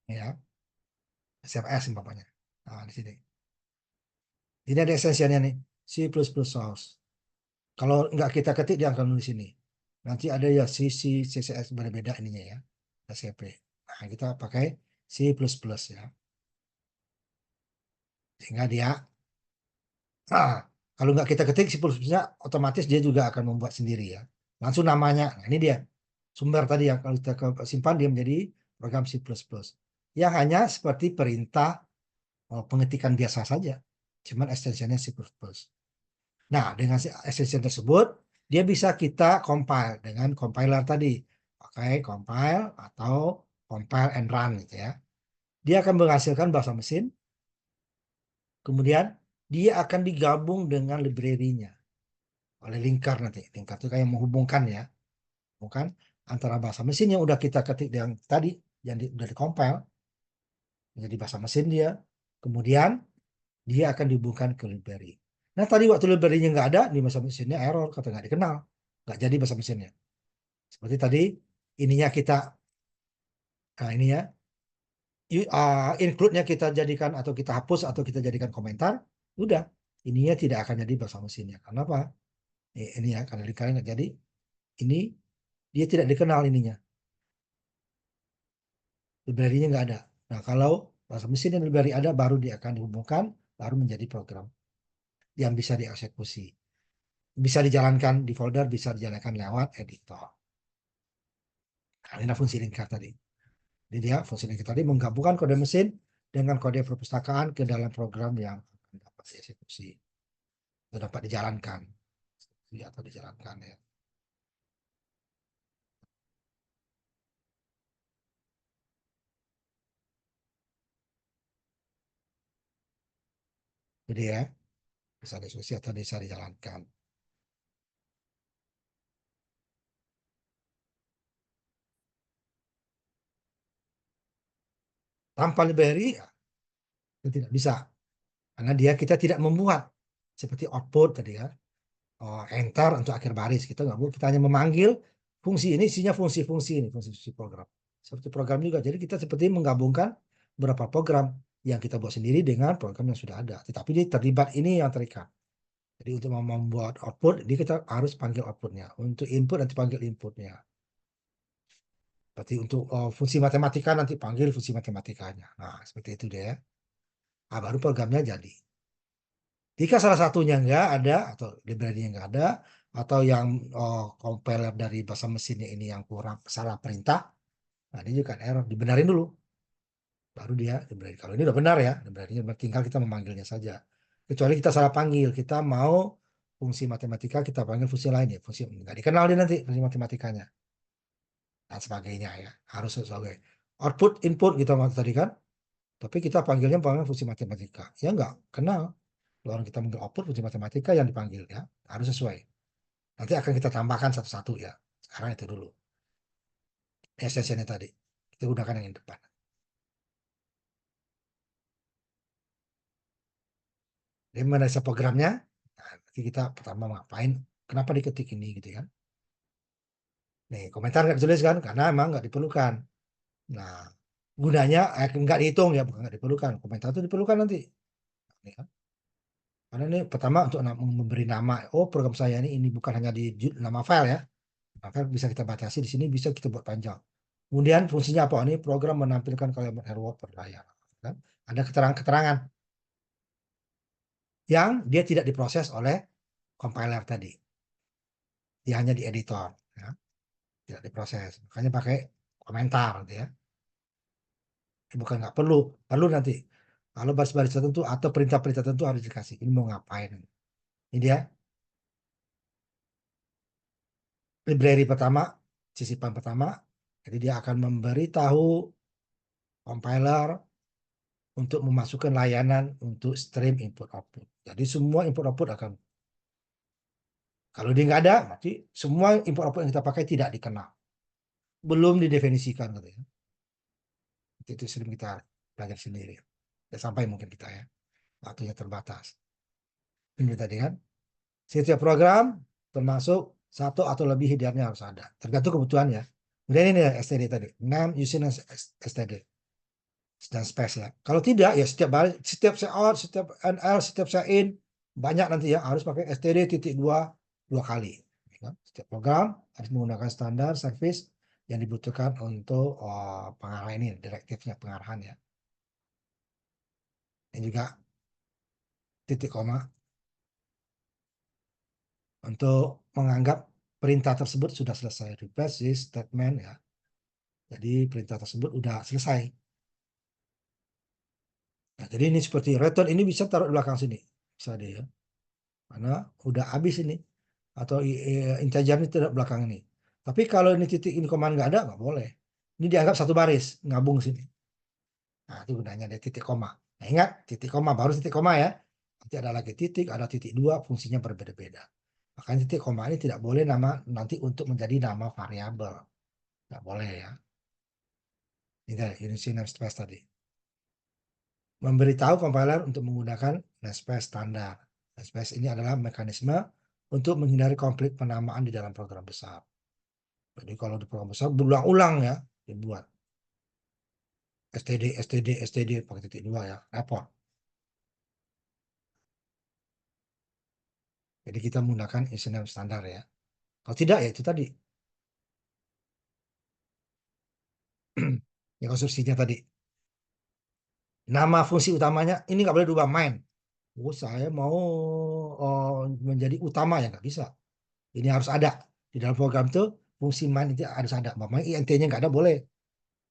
ya, CMS umpamanya. Nah, di sini. Ini ada esensialnya nih, C++ source. Kalau nggak kita ketik, dia akan nulis ini. Nanti ada ya C, CCS, berbeda ininya ya, SCP. Nah, kita pakai C++ ya. Sehingga dia, kalau nggak kita ketik C++-nya, otomatis dia juga akan membuat sendiri ya. Langsung namanya, nah ini dia. Sumber tadi ya, kalau kita simpan dia menjadi program C++. Yang hanya seperti perintah pengetikan biasa saja. Cuman ekstensinya C++. Nah, dengan extension tersebut, dia bisa kita compile dengan compiler tadi. Pakai compile atau compile and run gitu ya. Dia akan menghasilkan bahasa mesin. Kemudian dia akan digabung dengan library-nya oleh linker nanti. Linker itu kayak menghubungkan ya. Bukan antara bahasa mesin yang udah kita ketik yang tadi, yang udah di-compile, menjadi bahasa mesin dia. Kemudian dia akan dihubungkan ke library. Nah tadi waktu library-nya nggak ada, di bahasa mesinnya error, kata nggak dikenal. Nggak jadi bahasa mesinnya. Seperti tadi, ininya kita, nah ini ya, include-nya kita jadikan atau kita hapus atau kita jadikan komentar, udah ininya tidak akan jadi bahasa mesinnya. Karena apa? Ini ya karena dikali nggak jadi, ini dia tidak dikenal ininya, library-nya nggak ada. Nah kalau bahasa mesin dan library ada, baru dia akan dihubungkan, baru menjadi program yang bisa dieksekusi, bisa dijalankan di folder, bisa dijalankan lewat editor. Nah, ini fungsi lingkar tadi. Jadi dia fungsi lingkar tadi menggabungkan kode mesin dengan kode perpustakaan ke dalam program yang akan dapat dieksekusi atau dapat dijalankan atau dijalankan ya. Jadi ya bisa dieksekusi atau bisa dijalankan. Tanpa library ya, itu tidak bisa karena kita tidak membuat seperti output tadi ya. Enter untuk akhir baris kita nggak boleh, kita hanya memanggil fungsi ini, isinya fungsi-fungsi ini, fungsi-fungsi program seperti program juga. Jadi kita seperti menggabungkan beberapa program yang kita buat sendiri dengan program yang sudah ada, tetapi dia terlibat ini yang terikat. Jadi untuk membuat output dia kita harus panggil outputnya, untuk input nanti panggil inputnya. Berarti untuk fungsi matematika nanti panggil fungsi matematikanya. Nah seperti itu deh ya. Nah, baru programnya jadi. Jika salah satunya nggak ada atau library-nya nggak ada atau yang compiler dari bahasa mesinnya ini yang kurang salah perintah, nah ini juga error, dibenarin dulu. Baru dia library. Kalau ini udah benar ya, library-nya tinggal kita memanggilnya saja. Kecuali kita salah panggil, kita mau fungsi matematika kita panggil fungsi lain ya, fungsi nggak dikenal dia nanti fungsi matematikanya dan sebagainya ya. Harus sebagai output input kita mau tadi kan, tapi kita panggilnya fungsi matematika. Ya nggak kenal. Kalau orang kita manggil output fungsi matematika yang dipanggil ya, harus sesuai. Nanti akan kita tambahkan satu-satu ya. Sekarang itu dulu. Esensinya tadi. Kita gunakan yang depan. Jadi mengenai programnya, nah, nanti kita pertama ngapain, kenapa diketik ini gitu kan. Nih, komentar nggak ditulis kan, karena emang nggak diperlukan. Nah, gunanya nggak dihitung ya, bukan nggak diperlukan. Komentar itu diperlukan nanti. Nih, kan. Karena ini pertama untuk memberi nama, oh program saya ini bukan hanya di nama file ya. Maka bisa kita batasi di sini, bisa kita buat panjang. Kemudian fungsinya apa? Ini program menampilkan kalimat hello world per layar. Kan? Ada keterangan-keterangan yang dia tidak diproses oleh compiler tadi. Dia hanya di editor. Ya. Tidak diproses. Makanya pakai komentar. Gitu ya. Bukan nggak perlu. Perlu nanti. Kalau baris-baris tertentu atau perintah-perintah tertentu harus dikasih. Ini mau ngapain. Ini dia. Library pertama. Sisipan pertama. Jadi dia akan memberitahu compiler untuk memasukkan layanan untuk stream input output. Jadi semua input output akan, kalau dia nggak ada, berarti semua input output yang kita pakai tidak dikenal, belum didefinisikan katanya. Itu sering kita belajar sendiri. Ya, sampai mungkin kita ya, waktunya terbatas. Ini tadi kan, setiap program termasuk satu atau lebih headernya harus ada, tergantung kebutuhannya. Kemudian ini ya, STD tadi, name, using STD dan space ya. Kalau tidak ya setiap out, setiap NL, setiap in banyak nanti ya harus pakai std titik dua kali. Setiap program harus menggunakan standar service yang dibutuhkan untuk pengarahan ini, direktifnya pengarahan ya. Dan juga titik koma untuk menganggap perintah tersebut sudah selesai. Replace this statement ya. Jadi perintah tersebut udah selesai. Nah, jadi ini seperti return ini bisa taruh di belakang sini. Bisa deh ya. Karena udah habis ini. Atau integer ini tidak belakang ini. Tapi kalau ini titik ini koma nggak ada, nggak boleh. Ini dianggap satu baris, ngabung sini. Nah, itu gunanya ada titik koma. Nah, ingat, titik koma baru titik koma ya. Nanti ada lagi titik, ada titik dua, fungsinya berbeda-beda. Makanya titik koma ini tidak boleh nanti untuk menjadi nama variabel. Nggak boleh ya. Ini si namespace tadi. Memberitahu compiler untuk menggunakan namespace standar. Namespace ini adalah mekanisme untuk menghindari konflik penamaan di dalam program besar. Jadi kalau di program besar berulang-ulang ya dibuat. STD pakai titik 2 ya, repot. Jadi kita menggunakan username standar ya. Kalau tidak ya itu tadi. Ya konstruksinya tadi. Nama fungsi utamanya ini nggak boleh diubah main. Oh, saya mau menjadi utama ya nggak bisa. Ini harus ada di dalam program tuh fungsi main itu harus ada. Main int-nya nggak ada boleh,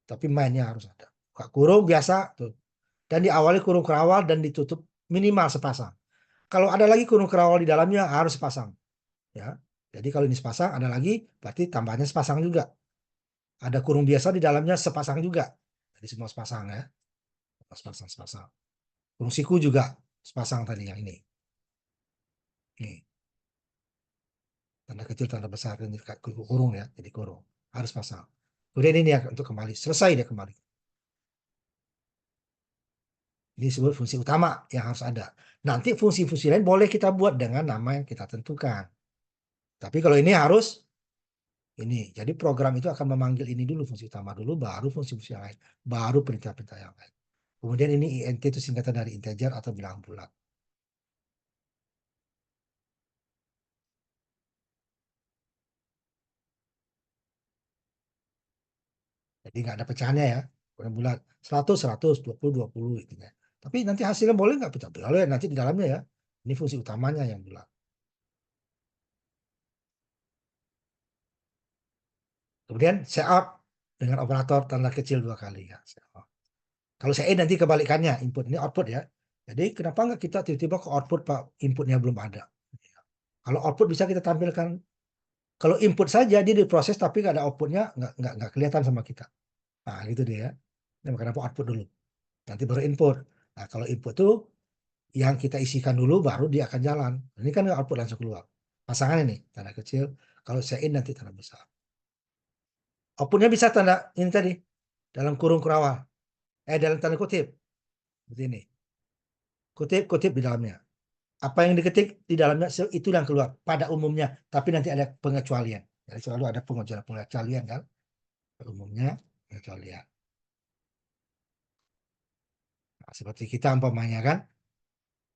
tapi mainnya harus ada. Buka kurung biasa tuh. Dan diawali kurung kerawal dan ditutup minimal sepasang. Kalau ada lagi kurung kerawal di dalamnya harus sepasang. Ya. Jadi kalau ini sepasang ada lagi berarti tambahnya sepasang juga. Ada kurung biasa di dalamnya sepasang juga. Jadi semua sepasang ya. Sepasang. Kurung siku juga sepasang tadi yang ini. Nih. Tanda kecil, tanda besar, dan kurung ya. Jadi kurung. Harus pasang. Kemudian ini ya untuk kembali. Selesai dia kembali. Ini disebut fungsi utama yang harus ada. Nanti fungsi-fungsi lain boleh kita buat dengan nama yang kita tentukan. Tapi kalau ini harus ini. Jadi program itu akan memanggil ini dulu, fungsi utama dulu, baru fungsi-fungsi yang lain. Baru perintah-perintah yang lain. Kemudian ini int itu singkatan dari integer atau bilangan bulat. Jadi nggak ada pecahannya ya. Bulan bulat 100, 100, 20, 20 gitu ya. Tapi nanti hasilnya boleh nggak pecah? Boleh nanti di dalamnya ya. Ini fungsi utamanya yang bulat. Kemudian cout dengan operator tanda kecil 2 kali ya. Cout. Kalau CE nanti kebalikannya, input ini output ya. Jadi kenapa nggak kita tiba-tiba ke output Pak, inputnya belum ada. Kalau output bisa kita tampilkan. Kalau input saja dia diproses tapi nggak ada outputnya, nggak kelihatan sama kita. Nah gitu dia ya. Nah, kenapa output dulu? Nanti baru input. Nah kalau input tuh yang kita isikan dulu baru dia akan jalan. Ini kan output langsung keluar. Pasangan ini tanda kecil. Kalau CE nanti tanda besar. Outputnya bisa tanda ini tadi dalam kurung kerawal. Dalam tanda kutip. Seperti ini. Kutip di dalamnya. Apa yang diketik di dalamnya itu yang keluar pada umumnya. Tapi nanti ada pengecualian. Jadi selalu ada pengecualian kan. Umumnya pengecualian. Nah, seperti kita umpamanya kan.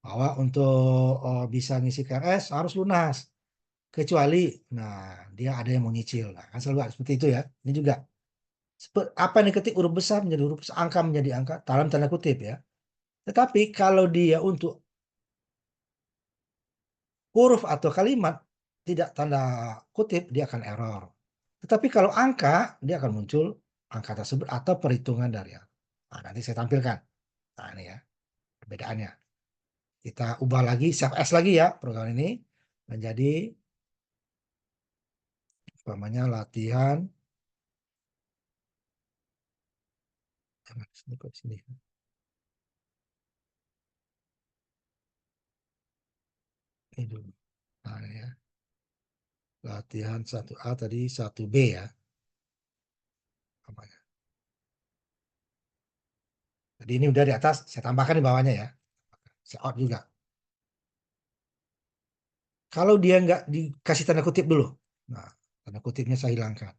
Bahwa untuk bisa ngisi KRS harus lunas. Kecuali, nah dia ada yang mau nyicil. Nah, kan selalu ada seperti itu ya. Ini juga. Apa yang diketik huruf besar menjadi huruf besar, angka menjadi angka dalam tanda kutip ya. Tetapi kalau dia untuk huruf atau kalimat tidak tanda kutip, dia akan error. Tetapi kalau angka, dia akan muncul angka tersebut atau perhitungan dari angka. Nah, nanti saya tampilkan. Nah, ini ya perbedaannya. Kita ubah lagi, save as lagi ya program ini menjadi umpamanya latihan. Sini. Ini dulu. Nah, ini ya. Latihan 1A tadi 1B ya. Namanya. Jadi ini udah di atas, saya tambahkan di bawahnya ya. Saya out juga. Kalau dia nggak dikasih tanda kutip dulu. Nah, tanda kutipnya saya hilangkan.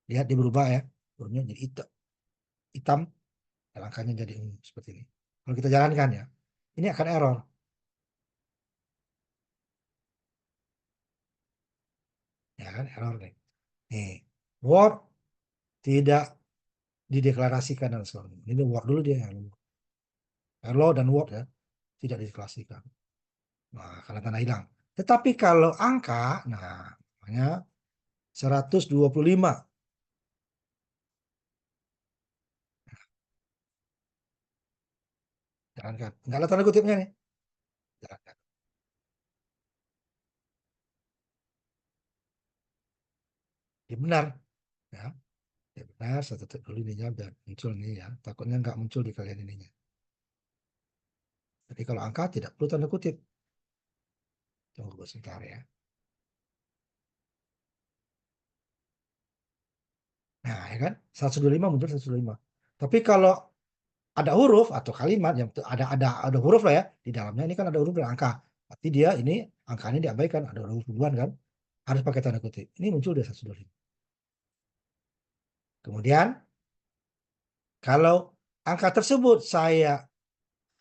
Lihat dia berubah ya. Hurufnya jadi hitam. Langkahnya jadi ungu seperti ini. Kalau kita jalankan ya. Ini akan error. Ya kan, error nih. Nih, Word tidak dideklarasikan dan sebagainya. Ini Word dulu dia. Hello dan Word ya. Tidak dideklarasikan. Nah, karena tanda hilang. Tetapi kalau angka, nah, namanya 125. Jalankan. Nggak ada tanda kutipnya nih. Jalankan. Ya benar. Ya, ya benar. Saya tutup dulu ininya biar muncul nih ya. Takutnya nggak muncul di kalian ininya. Jadi kalau angka tidak perlu tanda kutip. Tunggu sebentar ya. Nah, ya kan? 125 muncul 125. Tapi kalau ada huruf atau kalimat yang ada huruf lah ya di dalamnya, ini kan ada huruf dan angka. Berarti dia ini angkanya diabaikan, ada huruf duluan kan? Harus pakai tanda kutip. Ini muncul dia 125. Kemudian kalau angka tersebut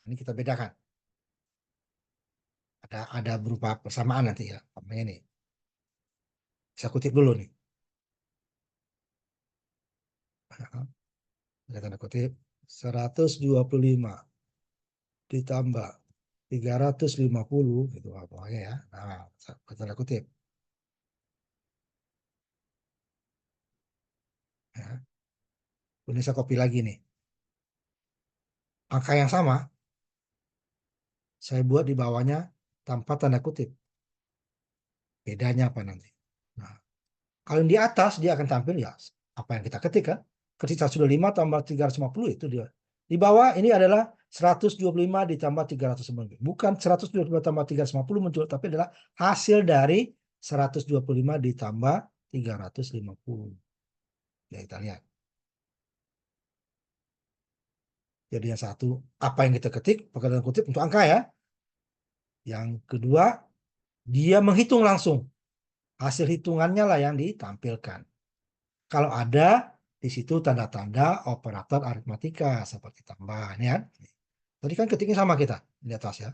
ini kita bedakan. Ada berupa persamaan nanti ya. Namanya nih. Saya kutip dulu nih. Ada tanda kutip 125 ditambah 350 gitu pokoknya ya. Nah, tanda kutip. Ya. Ini saya copy lagi nih. Angka yang sama saya buat di bawahnya tanpa tanda kutip. Bedanya apa nanti? Nah, kalau yang di atas dia akan tampil ya apa yang kita ketik kan. Ketik 125 tambah 350 itu dia. Di bawah ini adalah 125 ditambah 350. Bukan 125 tambah 350 muncul, tapi adalah hasil dari 125 ditambah 350. Ya, kita lihat. Jadi yang satu, apa yang kita ketik, pakai tanda kutip untuk angka ya. Yang kedua, dia menghitung langsung. Hasil hitungannya lah yang ditampilkan. Kalau ada di situ tanda-tanda operator aritmatika seperti tambah, ini kan. Tadi kan ketiknya sama kita di atas ya.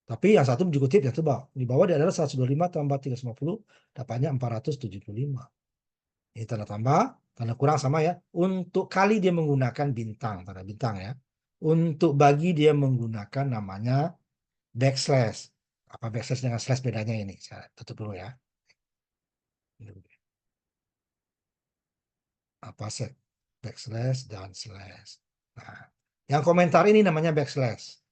Tapi yang satu dikutip yang bawah. Di bawah dia adalah 125 tambah 350 dapatnya 475. Ini tanda tambah, tanda kurang sama ya. Untuk kali dia menggunakan bintang, tanda bintang ya. Untuk bagi dia menggunakan namanya backslash. Apa backslash dengan slash bedanya ini? Saya tutup dulu ya. Apa set? Backslash dan slash. Nah, yang komentar ini namanya backslash.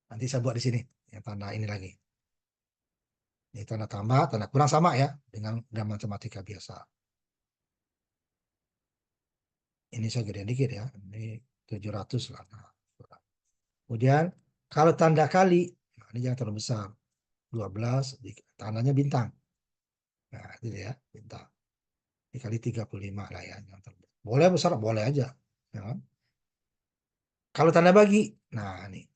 Nanti saya buat di sini yang tanda ini lagi. Ini tanda tambah, tanda kurang sama ya dengan matematika biasa. Ini saya gedein dikit ya. Ini 700 lah. Nah, kemudian kalau tanda kali, nah ini jangan terlalu besar. 12, tandanya bintang. Nah, itu ya, bintang. Dikali 35 lah ya. Boleh besar, boleh aja. Ya kan? Kalau tanda bagi, nah ini.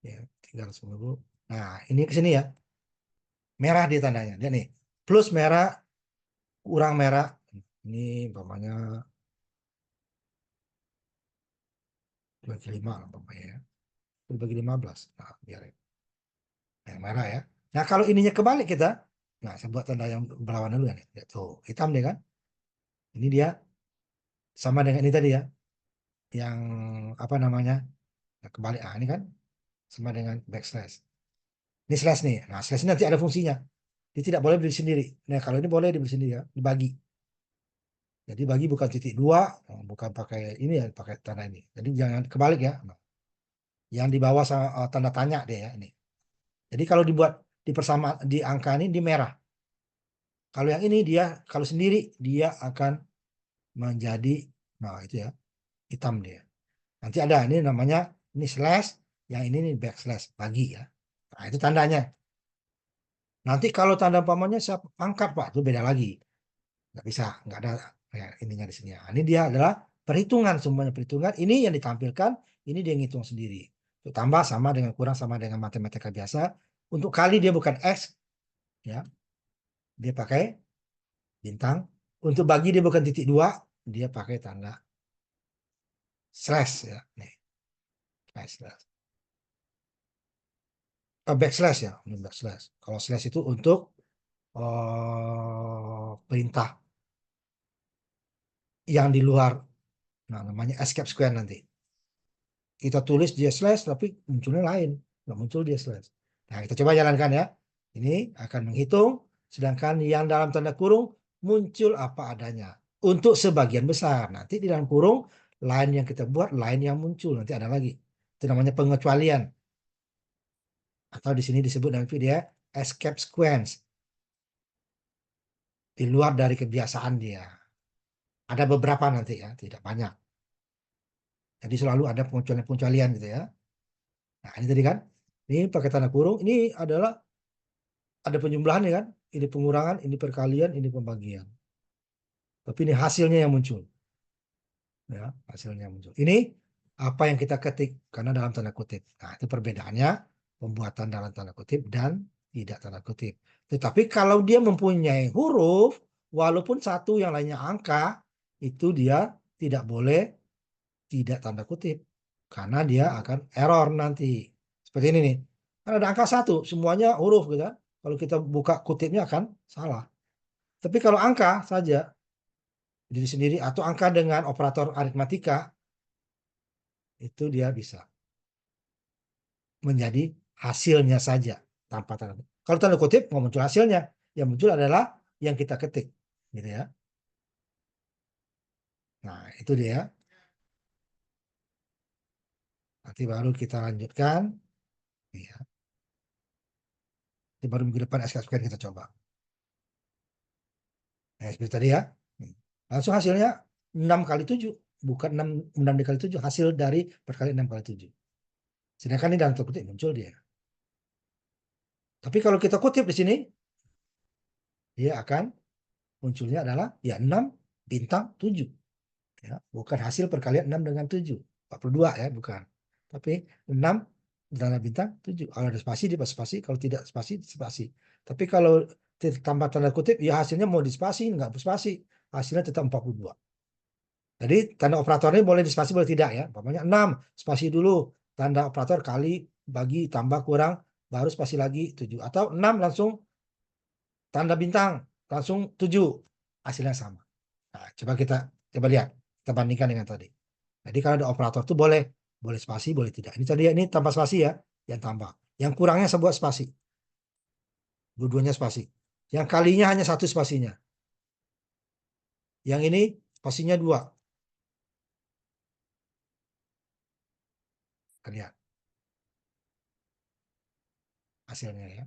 Ya, 350. Nah, ini ke sini ya. Merah di tandanya. Dia nih. Plus merah, kurang merah. Ini umpamanya bagi 5 umpamanya ya. Bagi 15. Nah, biar yang merah ya. Nah, kalau ininya kebalik kita, nah saya buat tanda yang berlawanan dulu ya nih. Tuh, hitam deh kan. Ini dia sama dengan ini tadi ya. Yang apa namanya? Nah, kebalik. Ah, ini kan sama dengan backslash. Ini slash nih. Nah, slash ini nanti ada fungsinya. Dia tidak boleh berdiri sendiri. Nah, kalau ini boleh diberi sendiri ya, dibagi. Jadi bagi bukan titik dua, bukan pakai ini ya, pakai tanda ini. Jadi jangan kebalik ya. Nah, yang di bawah tanda tanya deh ya ini. Jadi kalau dibuat di persamaan di angka ini di merah. Kalau yang ini dia kalau sendiri dia akan menjadi nah itu ya hitam dia. Nanti ada ini namanya ini slash, yang ini nih backslash bagi ya. Nah itu tandanya. Nanti kalau tanda umpamanya saya angkat Pak itu beda lagi. Nggak bisa, nggak ada ya, ininya di sini. Nah, ini dia adalah perhitungan semuanya perhitungan. Ini yang ditampilkan, ini dia ngitung sendiri. Untuk tambah sama dengan kurang sama dengan matematika biasa. Untuk kali dia bukan X ya. Dia pakai bintang. Untuk bagi dia bukan titik dua, dia pakai tanda slash ya. Nih, slash. Backslash ya, ini backslash. Kalau slash itu untuk perintah yang di luar, nah namanya escape square nanti. Kita tulis dia slash tapi munculnya lain, nggak muncul dia slash. Nah kita coba jalankan ya. Ini akan menghitung, sedangkan yang dalam tanda kurung muncul apa adanya. Untuk sebagian besar, nanti di dalam kurung lain yang kita buat, lain yang muncul nanti ada lagi. Itu namanya pengecualian. Atau di sini disebut nanti dia escape sequence. Di luar dari kebiasaan dia. Ada beberapa nanti ya, tidak banyak. Jadi selalu ada pengecualian-pengecualian gitu ya. Nah ini tadi kan, ini pakai tanda kurung, ini adalah ada penjumlahan ya kan, ini pengurangan, ini perkalian, ini pembagian. Tapi ini hasilnya yang muncul. Ya, hasilnya yang muncul. Ini apa yang kita ketik karena dalam tanda kutip. Nah, itu perbedaannya pembuatan dalam tanda kutip dan tidak tanda kutip. Tetapi kalau dia mempunyai huruf, walaupun satu yang lainnya angka, itu dia tidak boleh tidak tanda kutip. Karena dia akan error nanti. Seperti ini nih. Kan ada angka 1, semuanya huruf gitu kan. Kalau kita buka kutipnya akan salah. Tapi kalau angka saja, diri sendiri atau angka dengan operator aritmatika, itu dia bisa menjadi hasilnya saja tanpa tanda kutip. Kalau tanda kutip nggak muncul hasilnya, yang muncul adalah yang kita ketik, gitu ya. Nah, itu dia. Nanti baru kita lanjutkan, ya. Nanti baru minggu depan SKSPN kita coba. Nah, seperti tadi ya. Langsung hasilnya 6 kali 7, bukan 6 dikali 7, hasil dari perkali 6 kali 7. Sedangkan ini dalam tanda kutip muncul dia. Tapi kalau kita kutip di sini, dia akan munculnya adalah ya 6 bintang 7. Ya, bukan hasil perkalian 6 dengan 7. 42 ya, bukan. Tapi 6 tanda bintang 7. Kalau ada spasi dia spasi, kalau tidak spasi spasi. Tapi kalau tambah tanda kutip ya hasilnya mau dispasi, enggak spasi, hasilnya tetap 42. Jadi tanda operatornya boleh dispasi boleh tidak ya. Umpamanya 6 spasi dulu, tanda operator kali bagi tambah kurang baru spasi lagi 7, atau 6 langsung tanda bintang langsung 7, hasilnya sama. Nah, coba lihat, kita bandingkan dengan tadi. Jadi kalau ada operator itu boleh spasi, boleh tidak. Ini tadi ini tanpa spasi ya, yang tambah. Yang kurangnya sebuah spasi. Dua-duanya spasi. Yang kalinya hanya 1 spasinya. Yang ini spasinya 2. Lihat hasilnya ya.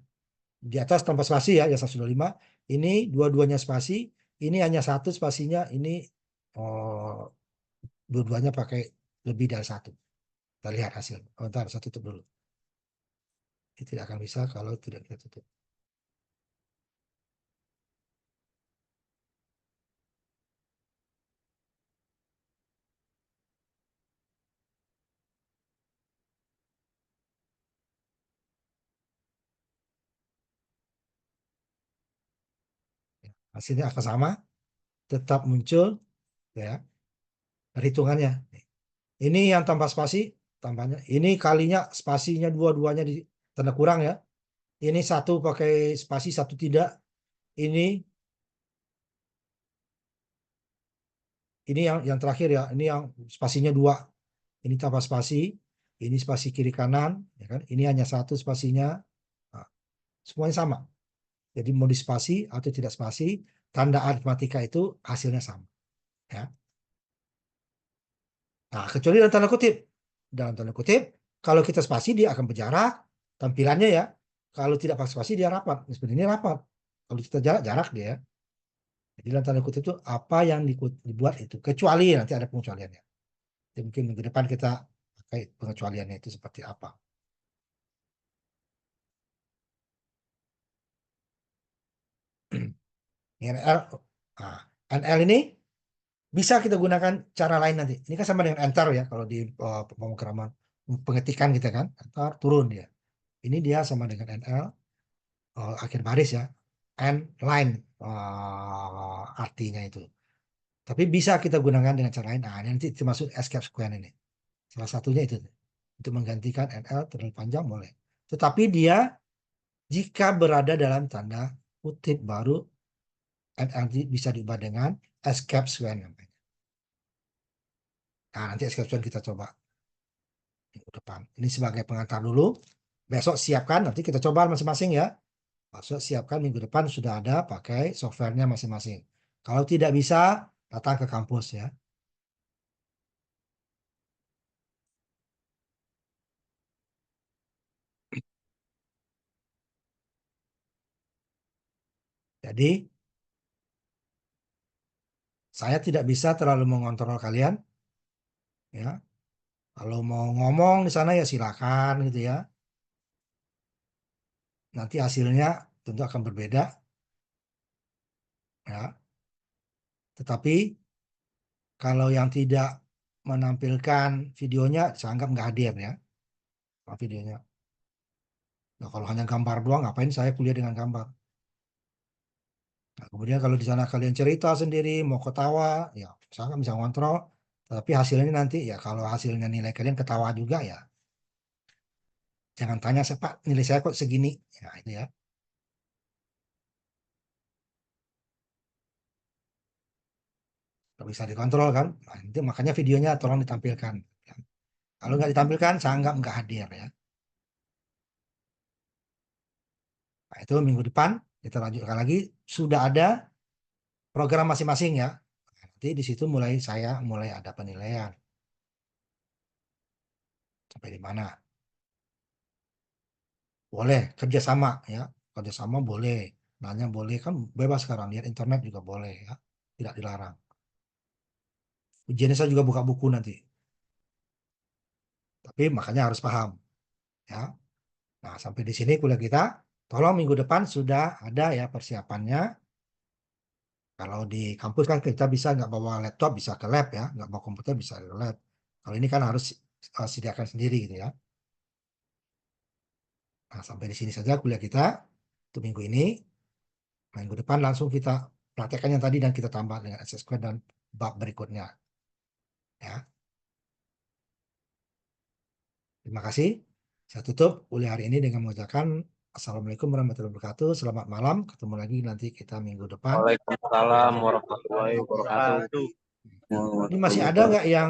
Di atas tanpa spasi ya, yang 125. Ini dua-duanya spasi, ini hanya 1 spasinya, ini oh, dua-duanya pakai lebih dari 1. Kita lihat hasil. Bentar, saya tutup dulu. Ini tidak akan bisa kalau tidak kita tutup. Hasilnya akan sama, tetap muncul ya perhitungannya. Ini yang tanpa spasi, tambahnya. Ini kalinya spasinya dua-duanya di tanda kurang ya. Ini 1 pakai spasi, 1 tidak. Ini yang terakhir ya. Ini yang spasinya 2. Ini tanpa spasi, ini spasi kiri kanan, ya kan? Ini hanya 1 spasinya. Nah, semuanya sama. Jadi mau di spasi atau tidak spasi, tanda aritmatika itu hasilnya sama. Ya. Nah, kecuali dalam tanda kutip. Dalam tanda kutip, kalau kita spasi dia akan berjarak tampilannya ya. Kalau tidak pakai spasi dia rapat. Seperti ini rapat. Kalau kita jarak dia. Jadi dalam tanda kutip itu apa yang dibuat itu. Kecuali nanti ada pengecualiannya. Jadi mungkin minggu depan kita pakai pengecualiannya itu seperti apa. NL, nah, NL ini bisa kita gunakan cara lain nanti. Ini kan sama dengan enter ya kalau di pemrograman pengetikan kita kan, enter turun dia. Ini dia sama dengan NL akhir baris ya, end line artinya itu. Tapi bisa kita gunakan dengan cara lain. Nah, ini nanti termasuk escape square ini. Salah satunya itu untuk menggantikan NL terlalu panjang boleh. Tetapi dia jika berada dalam tanda kutip baru NL bisa diubah dengan escape square namanya. Nah, nanti escape square kita coba minggu depan. Ini sebagai pengantar dulu. Besok siapkan, nanti kita coba masing-masing ya. Besok siapkan minggu depan sudah ada pakai softwarenya masing-masing. Kalau tidak bisa, datang ke kampus ya. Jadi, saya tidak bisa terlalu mengontrol kalian. Ya, kalau mau ngomong di sana ya silakan gitu ya. Nanti hasilnya tentu akan berbeda. Ya, tetapi kalau yang tidak menampilkan videonya, saya anggap nggak hadir ya videonya. Nah, kalau hanya gambar doang, ngapain saya kuliah dengan gambar? Nah, kemudian kalau di sana kalian cerita sendiri, mau ketawa, ya saya nggak bisa ngontrol. Tapi hasilnya nanti ya kalau hasilnya nilai kalian ketawa juga ya, jangan tanya saya, Pak, nilai saya kok segini. Ya, itu ya. Nggak bisa dikontrol kan. Nah, itu makanya videonya tolong ditampilkan. Kalau nggak ditampilkan, saya anggap nggak hadir ya. Nah, itu minggu depan kita lanjutkan lagi. Sudah ada program masing-masing ya. Nanti di situ saya mulai ada penilaian. Sampai di mana? Boleh kerjasama ya. Kerjasama boleh. Nanya boleh kan bebas sekarang. Lihat internet juga boleh ya. Tidak dilarang. Ujiannya saya juga buka buku nanti. Tapi makanya harus paham ya. Nah, sampai di sini kuliah kita. Tolong minggu depan sudah ada ya persiapannya. Kalau di kampus kan kita bisa nggak bawa laptop, bisa ke lab ya. Nggak bawa komputer, bisa ke lab. Kalau ini kan harus sediakan sendiri gitu ya. Nah, sampai di sini saja kuliah kita untuk minggu ini. Minggu depan langsung kita praktekkan yang tadi dan kita tambah dengan SQL dan bab berikutnya. Ya, terima kasih. Saya tutup kuliah hari ini dengan mengucapkan Assalamualaikum warahmatullahi wabarakatuh. Selamat malam. Ketemu lagi nanti kita minggu depan. Waalaikumsalam warahmatullahi wabarakatuh. Ini masih ada nggak yang